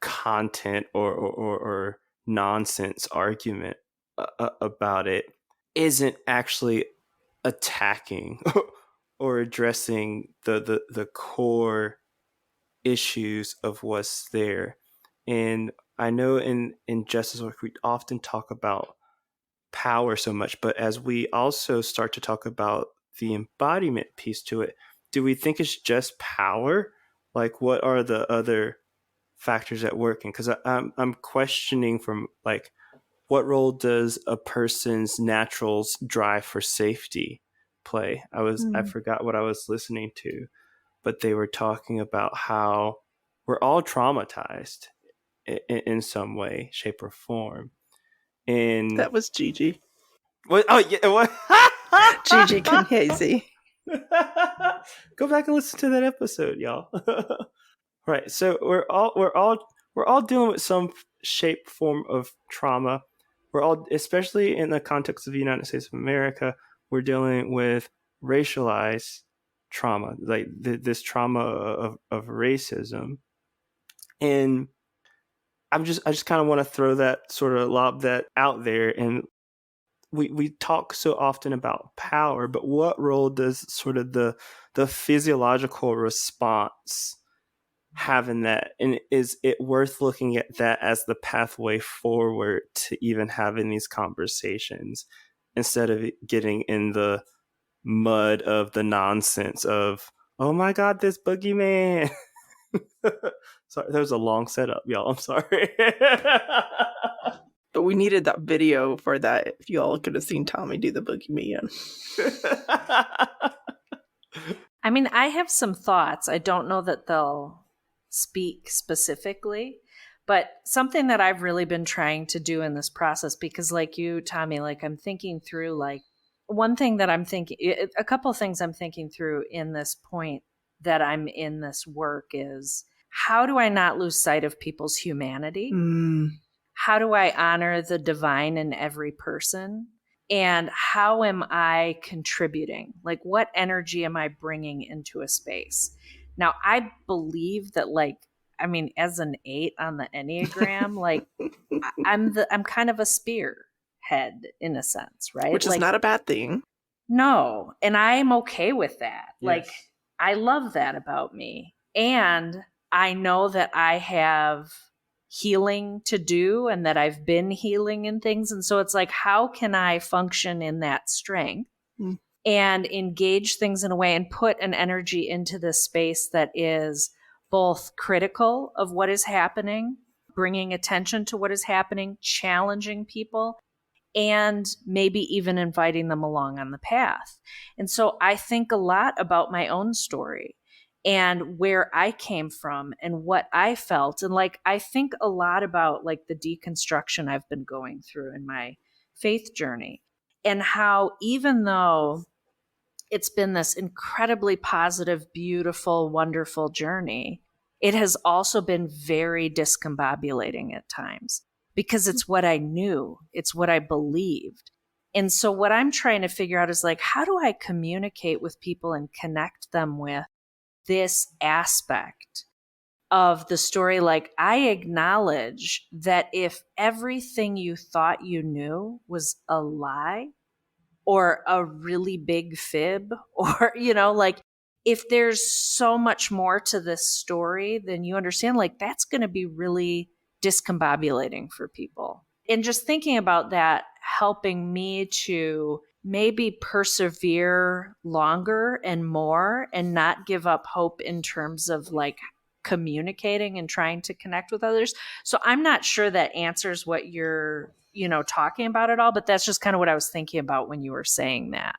content or nonsense argument about it isn't actually attacking or addressing the core issues of what's there. And I know in justice work we often talk about power so much, but as we also start to talk about the embodiment piece to it, do we think it's just power? Like, what are the other factors at work? And because I'm questioning from like, what role does a person's natural drive for safety play? I forgot what I was listening to, but they were talking about how we're all traumatized in some way, shape, or form. And That was Gigi. what? Oh yeah, what? Gigi Kinney. Go back and listen to that episode, y'all. Right. So we're all dealing with some shape, form of trauma. We're all, especially in the context of the United States of America, we're dealing with racialized trauma, like this trauma of racism. And I just kind of want to throw that, sort of lob that out there. And we talk so often about power, but what role does sort of the physiological response have in that? And is it worth looking at that as the pathway forward to even having these conversations, instead of getting in the mud of the nonsense of, oh my God, this boogeyman? Sorry, that was a long setup, y'all. I'm sorry. But we needed that video for that. If you all could have seen Tommy do the boogeyman. I mean, I have some thoughts. I don't know that they'll speak specifically, but something that I've really been trying to do in this process, because like you, Tommy, like I'm thinking through, like one thing that I'm thinking, a couple of things I'm thinking through in this point that I'm in this work is, how do I not lose sight of people's humanity? How do I honor the divine in every person? And how am I contributing? Like, what energy am I bringing into a space? Now, I believe that, like, I mean, as an 8 on the Enneagram, like, I'm kind of a spearhead in a sense, right? Which is like, not a bad thing. No, and I'm okay with that. Yes. Like, I love that about me. And I know that I have healing to do and that I've been healing and things. And so it's like, how can I function in that strength and engage things in a way and put an energy into this space that is both critical of what is happening, bringing attention to what is happening, challenging people, and maybe even inviting them along on the path. And so I think a lot about my own story and where I came from and what I felt. And like, I think a lot about like the deconstruction I've been going through in my faith journey, and how even though it's been this incredibly positive, beautiful, wonderful journey, it has also been very discombobulating at times, because it's what I knew, it's what I believed. And so what I'm trying to figure out is like, how do I communicate with people and connect them with this aspect of the story? Like, I acknowledge that if everything you thought you knew was a lie or a really big fib, or, you know, like, if there's so much more to this story than you understand, like, that's going to be really discombobulating for people. And just thinking about that, helping me to maybe persevere longer and more and not give up hope in terms of like communicating and trying to connect with others. So I'm not sure that answers what you're, you know, talking about at all, but that's just kind of what I was thinking about when you were saying that.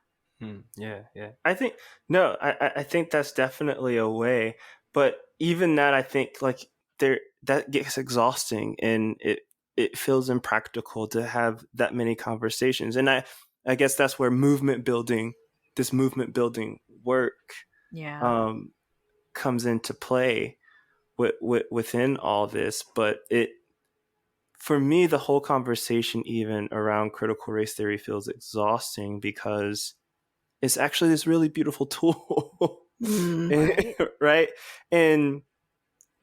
Yeah. I think, no, I think that's definitely a way, but even that, I think like that gets exhausting, and it feels impractical to have that many conversations. And I guess that's where this movement building work comes into play within all this. But for me, the whole conversation even around critical race theory feels exhausting, because it's actually this really beautiful tool Right? And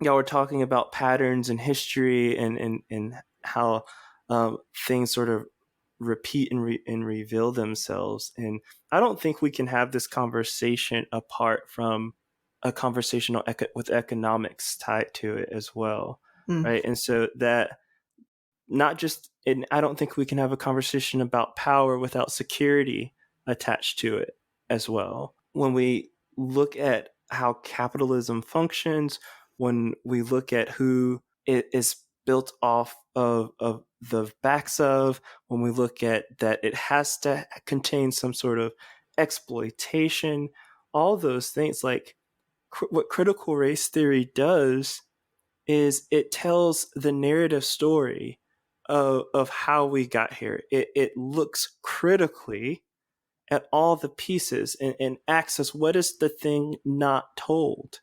y'all were talking about patterns in history and how things sort of repeat and reveal themselves. And I don't think we can have this conversation apart from a conversation with economics tied to it as well. Right? And so that not just, and I don't think we can have a conversation about power without security attached to it as well. When we look at how capitalism functions, when we look at who it is built off of the backs of, when we look at that it has to contain some sort of exploitation, all those things, like what critical race theory does is it tells the narrative story of how we got here. It looks critically at all the pieces and asks us, what is the thing not told?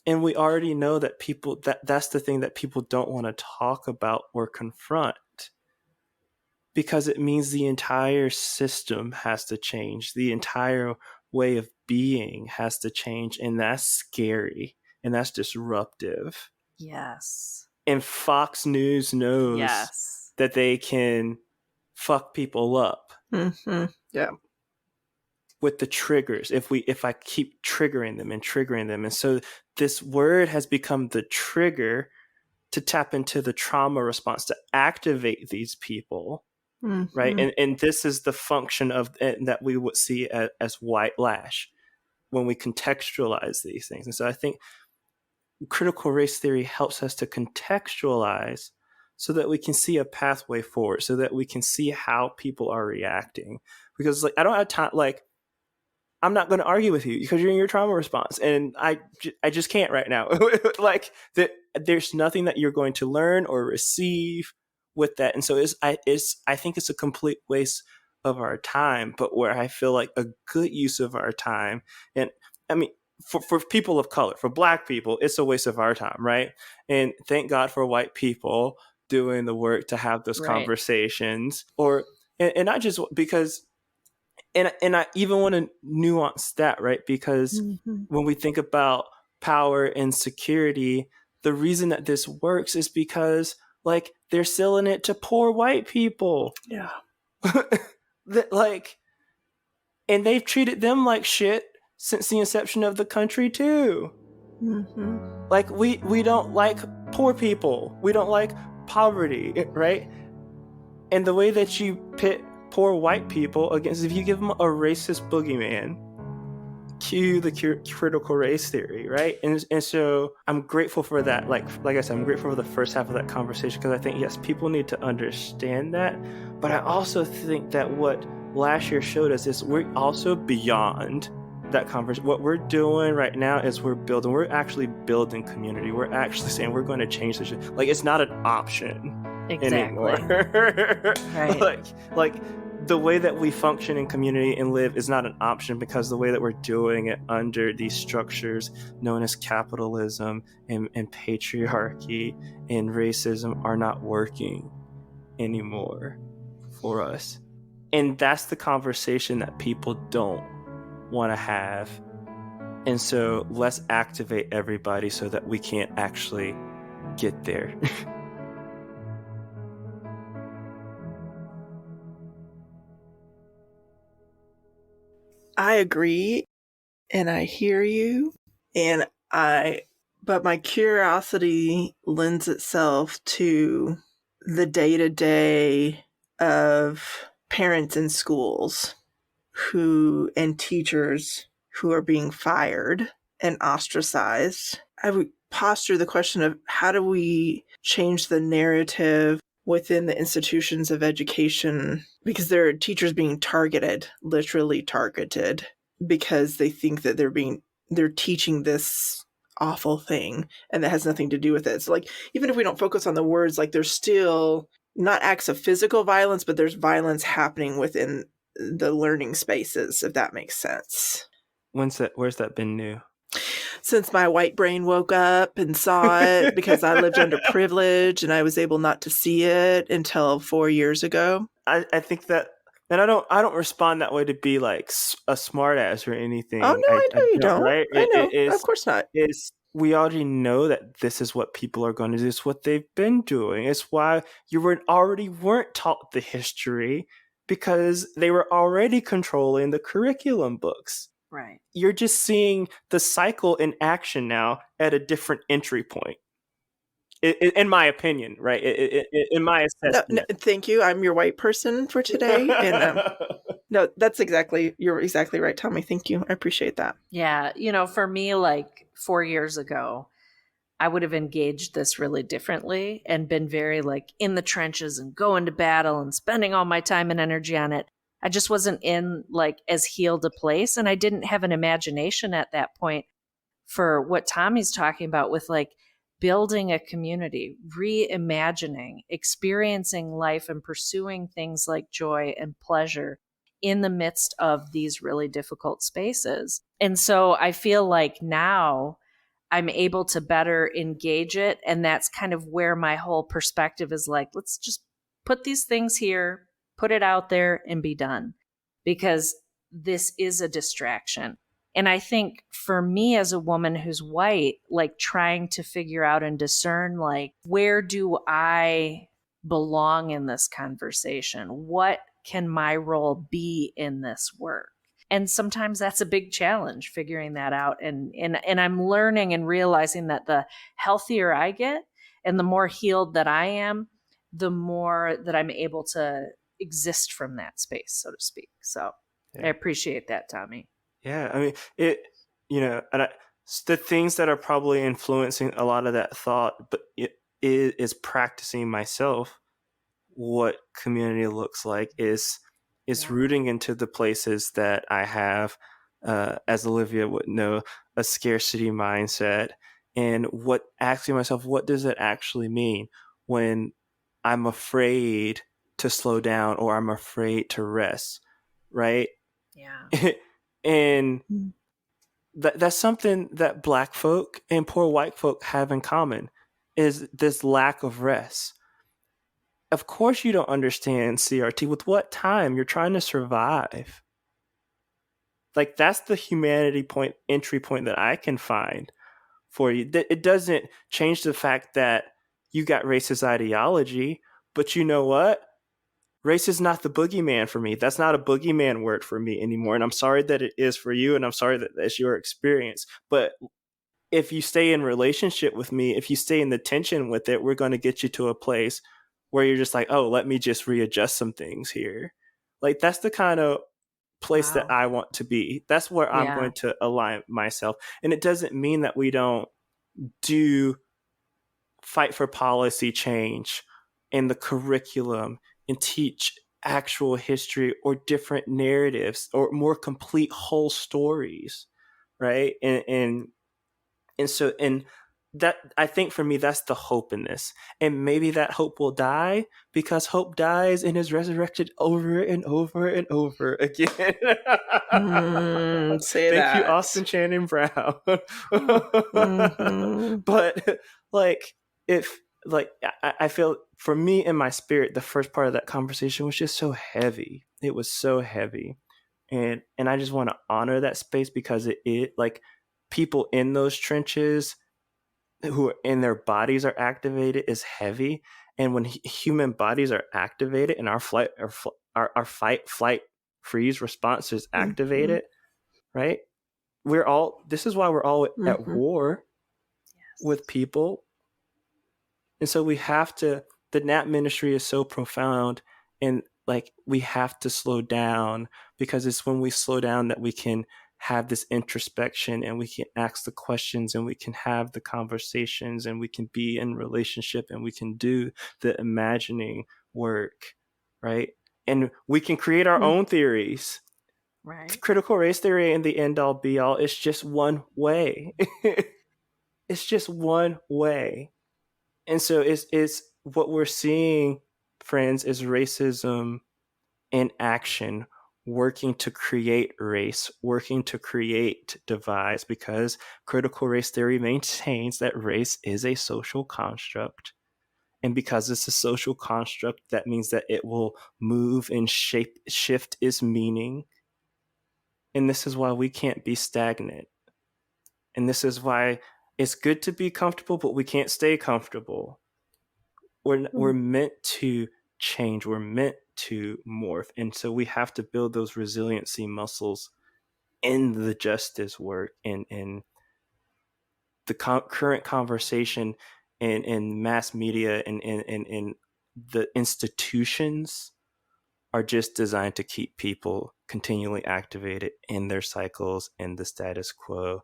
And we already know that that's the thing that people don't want to talk about or confront, because it means the entire system has to change. The entire way of being has to change. And that's scary and that's disruptive. Yes. And Fox News knows that they can fuck people up. Yeah. With the triggers, if I keep triggering them. And so this word has become the trigger to tap into the trauma response, to activate these people. Right. And this is the function of that we would see as white lash when we contextualize these things. And so I think critical race theory helps us to contextualize so that we can see a pathway forward, so that we can see how people are reacting. Because I don't have time, I'm not going to argue with you because you're in your trauma response, and I just can't right now. There's nothing that you're going to learn or receive with that. And so I think it's a complete waste of our time, but where I feel like a good use of our time, and I mean, for people of color, for Black people, it's a waste of our time, right? And thank God for white people doing the work to have those conversations, and not just because, and I even want to nuance that, right? Because when we think about power and security, the reason that this works is because they're selling it to poor white people. Yeah. And they've treated them like shit since the inception of the country too. We don't like poor people. We don't like poverty, right? And the way that you pit poor white people against, if you give them a racist boogeyman, cue the critical race theory, right? And so I'm grateful for that. Like I said, I'm grateful for the first half of that conversation, because I think, yes, people need to understand that. But I also think that what last year showed us is we're also beyond that conversation. What we're doing right now is we're actually building community. We're actually saying we're going to change this shit. It's not an option anymore. Right. The way that we function in community and live is not an option, because the way that we're doing it under these structures known as capitalism and patriarchy and racism are not working anymore for us. And that's the conversation that people don't want to have. And so let's activate everybody so that we can actually get there. I agree, and I hear you, but my curiosity lends itself to the day-to-day of parents in schools and teachers who are being fired and ostracized. I would posture the question of, how do we change the narrative within the institutions of education, because there are teachers being targeted, literally targeted, because they think that they're teaching this awful thing, and that has nothing to do with it. So even if we don't focus on the words, there's still not acts of physical violence, but there's violence happening within the learning spaces, if that makes sense. Where's that been new? Since my white brain woke up and saw it, because I lived under privilege and I was able not to see it until 4 years ago. I think that And I don't respond that way to be like a smartass or anything. Oh, no, I know you don't. Right? I know. It is, of course not. we already know that this is what people are going to do. It's what they've been doing. It's why you weren't taught the history, because they were already controlling the curriculum books. Right. You're just seeing the cycle in action now at a different entry point. In my opinion, right? In my assessment. No, thank you. I'm your white person for today. And no, you're exactly right, Tommy. Thank you. I appreciate that. Yeah. You know, for me, like 4 years ago, I would have engaged this really differently and been very like in the trenches and going to battle and spending all my time and energy on it. I just wasn't in like as healed a place. And I didn't have an imagination at that point for what Tommy's talking about with like building a community, reimagining, experiencing life and pursuing things like joy and pleasure in the midst of these really difficult spaces. And so I feel like now I'm able to better engage it. And that's kind of where my whole perspective is like, let's just put these things here, put it out there and be done, because this is a distraction. And I think for me as a woman who's white, like trying to figure out and discern, like, where do I belong in this conversation? What can my role be in this work? And sometimes that's a big challenge, figuring that out. And I'm learning and realizing that the healthier I get and the more healed that I am, the more that I'm able to exist from that space, so to speak. So I appreciate that, Tommy. Yeah, I mean, the things that are probably influencing a lot of that thought, but it is practicing myself what community looks like, is rooting into the places that I have, as Olivia would know, a scarcity mindset, and asking myself, what does it actually mean when I'm afraid to slow down or I'm afraid to rest, right? Yeah. And that's something that Black folk and poor white folk have in common, is this lack of rest. Of course you don't understand CRT. With what time? You're trying to survive. Like, that's the humanity point, entry point that I can find for you. It doesn't change the fact that you got racist ideology, but you know what? Race is not the boogeyman for me. That's not a boogeyman word for me anymore. And I'm sorry that it is for you, and I'm sorry that that's your experience. But if you stay in relationship with me, if you stay in the tension with it, we're going to get you to a place where you're just like, oh, let me just readjust some things here. Like, that's the kind of place that I want to be. That's where I'm going to align myself. And it doesn't mean that we don't do fight for policy change in the curriculum and teach actual history or different narratives or more complete whole stories, right? And so that, I think for me, that's the hope in this. And maybe that hope will die, because hope dies and is resurrected over and over and over again. Say Thank that. you, Austin Channing Brown. Mm-hmm. But I feel, for me in my spirit, the first part of that conversation was just so heavy. It was so heavy. And I just want to honor that space, because it like, people in those trenches who are in their bodies are activated is heavy. And when human bodies are activated and our fight, flight, freeze response is activated, right? This is why we're all at war with people. And so we have to, the NAP ministry is so profound, and like, we have to slow down, because it's when we slow down that we can have this introspection, and we can ask the questions, and we can have the conversations, and we can be in relationship, and we can do the imagining work, right? And we can create our own theories. Right. Critical race theory and the end all be all. It's just one way. It's just one way. And so it's what we're seeing, friends, is racism in action, working to create race, working to create divides, because critical race theory maintains that race is a social construct, And because it's a social construct, that means that it will move and shift its meaning. And this is why we can't be stagnant. And this is why it's good to be comfortable, but we can't stay comfortable. We're meant to change. We're meant to morph. And so we have to build those resiliency muscles in the justice work and in the current conversation in mass media and in the institutions are just designed to keep people continually activated in their cycles in the status quo.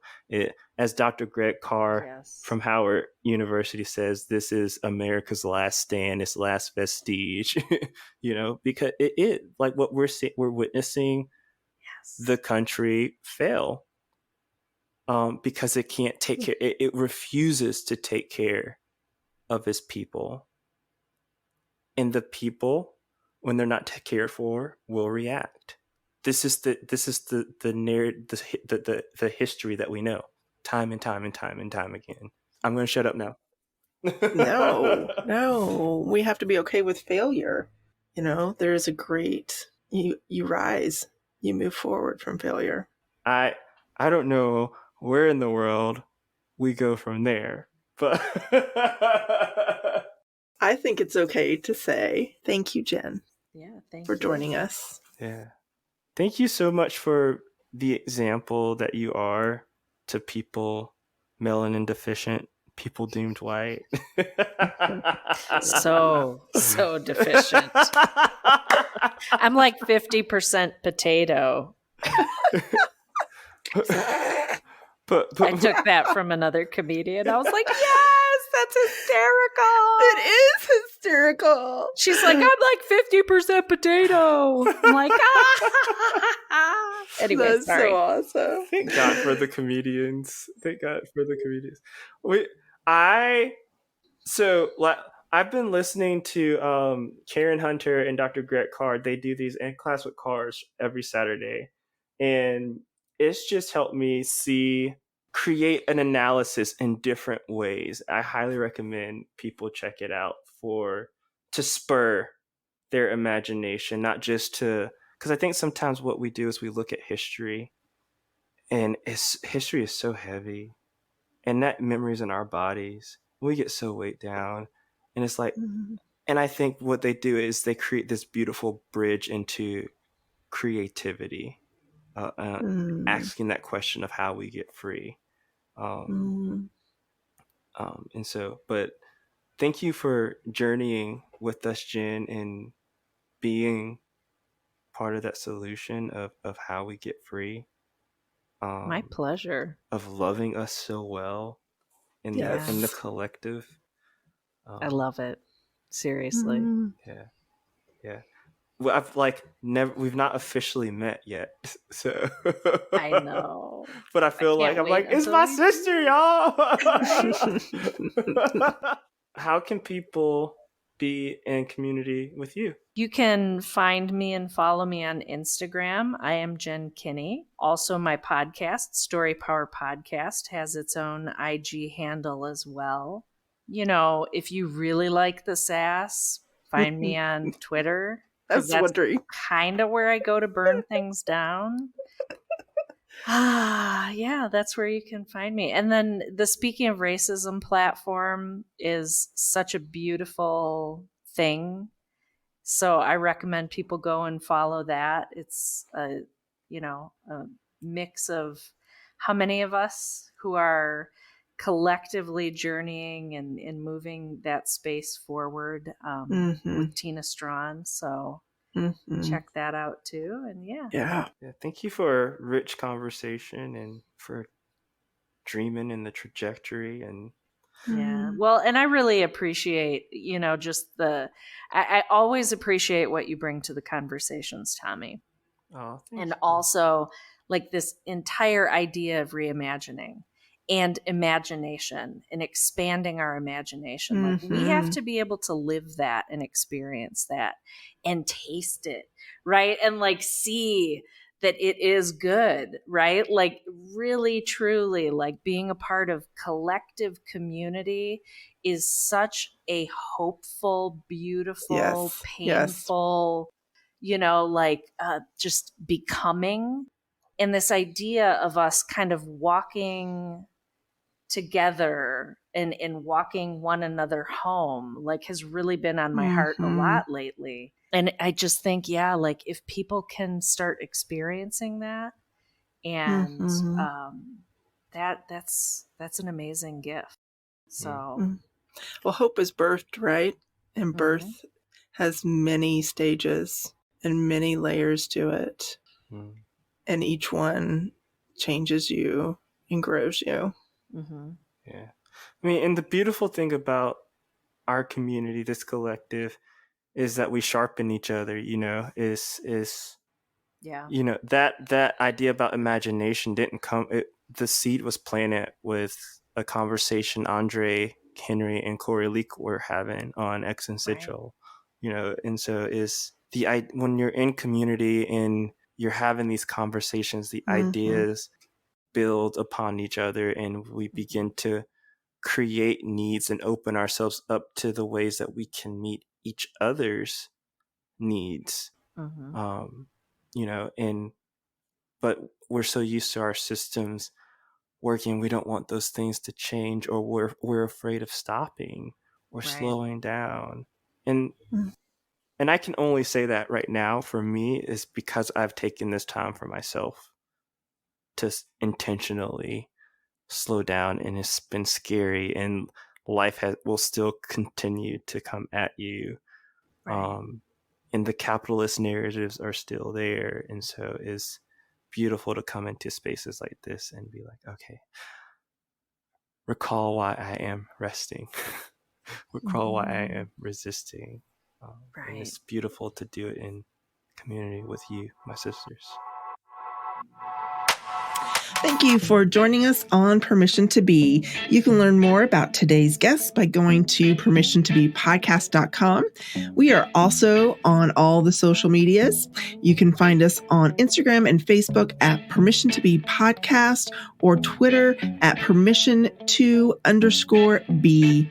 As Dr. Greg Carr from Howard University says, this is America's last stand, its last vestige, because it is like what we're witnessing the country fail because it can't take care. It refuses to take care of its people. And the people, when they're not cared for, will react. This is the history that we know, time and time and time and time again. I'm going to shut up now. No, we have to be okay with failure. There is a great you rise, you move forward from failure. I don't know where in the world we go from there, but I think it's okay to say thank you, Jenn. Yeah, thank for you. joining us. Yeah. Thank you so much for the example that you are to people melanin deficient, people deemed white. So deficient. I'm like 50% potato. But I took that from another comedian. I was like, yes, that's hysterical. It is hysterical. She's like, I'm like 50% potato. I'm like, ah. Anyway, that's sorry. so awesome. Thank God for the comedians. I've been listening to Karen Hunter and Dr. Greg Carr. They do these In Class with Cars every Saturday. And it's just helped me create an analysis in different ways. I highly recommend people check it out to spur their imagination, not just because I think sometimes what we do is we look at history and history is so heavy and that memory's in our bodies. We get so weighed down and it's like, and I think what they do is they create this beautiful bridge into creativity. Asking that question of how we get free. And so, but thank you for journeying with us, Jenn, and being part of that solution of how we get free. My pleasure. Of loving us so well in the collective. I love it. Seriously. Yeah. Well, we've not officially met yet, so I know. But I feel like it's my sister, y'all. How can people be in community with you? You can find me and follow me on Instagram. I am Jenn Kinney. Also, my podcast, Story Power Podcast, has its own IG handle as well. If you really like the sass, find me on Twitter. That's kind of where I go to burn things down. Yeah, that's where you can find me. And then the Speaking of Racism platform is such a beautiful thing. So I recommend people go and follow that. It's a mix of how many of us who are collectively journeying and moving that space forward with Tina Strawn. So check that out too. And yeah. Thank you for a rich conversation and for dreaming in the trajectory and well, and I really appreciate I always appreciate what you bring to the conversations, Tommy. And also like this entire idea of reimagining and imagination and expanding our imagination. Like we have to be able to live that and experience that and taste it, right? And like see that it is good, right? Like really, truly, like being a part of collective community is such a hopeful, beautiful, painful, just becoming. And this idea of us kind of walking together and walking one another home, like has really been on my heart a lot lately. And I just think, like if people can start experiencing that, and that's an amazing gift. So, well, hope is birthed, right? And birth has many stages and many layers to it, and each one changes you and grows you. Yeah, I mean, and the beautiful thing about our community, this collective, is that we sharpen each other, that idea about imagination didn't come, the seed was planted with a conversation Andre, Henry, and Corey Leak were having on X and Central, and so when you're in community and you're having these conversations, the ideas build upon each other, and we begin to create needs and open ourselves up to the ways that we can meet each other's needs. But we're so used to our systems working, we don't want those things to change, or we're afraid of stopping or slowing down. And I can only say that right now for me is because I've taken this time for myself to intentionally slow down, and it's been scary, and life will still continue to come at you. And the capitalist narratives are still there. And so it's beautiful to come into spaces like this and be like, okay, recall why I am resting, recall why I am resisting. And it's beautiful to do it in community with you, my sisters. Thank you for joining us on Permission to Be. You can learn more about today's guests by going to permissiontobepodcast.com. We are also on all the social medias. You can find us on Instagram and Facebook at Permission to Be Podcast, or Twitter at permission2_be.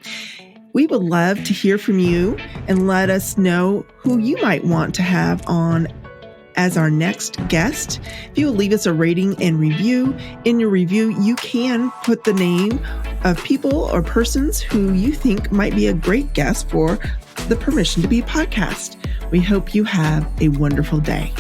We would love to hear from you and let us know who you might want to have on as our next guest. If you will leave us a rating and review, in your review, you can put the name of people or persons who you think might be a great guest for the Permission to Be podcast. We hope you have a wonderful day.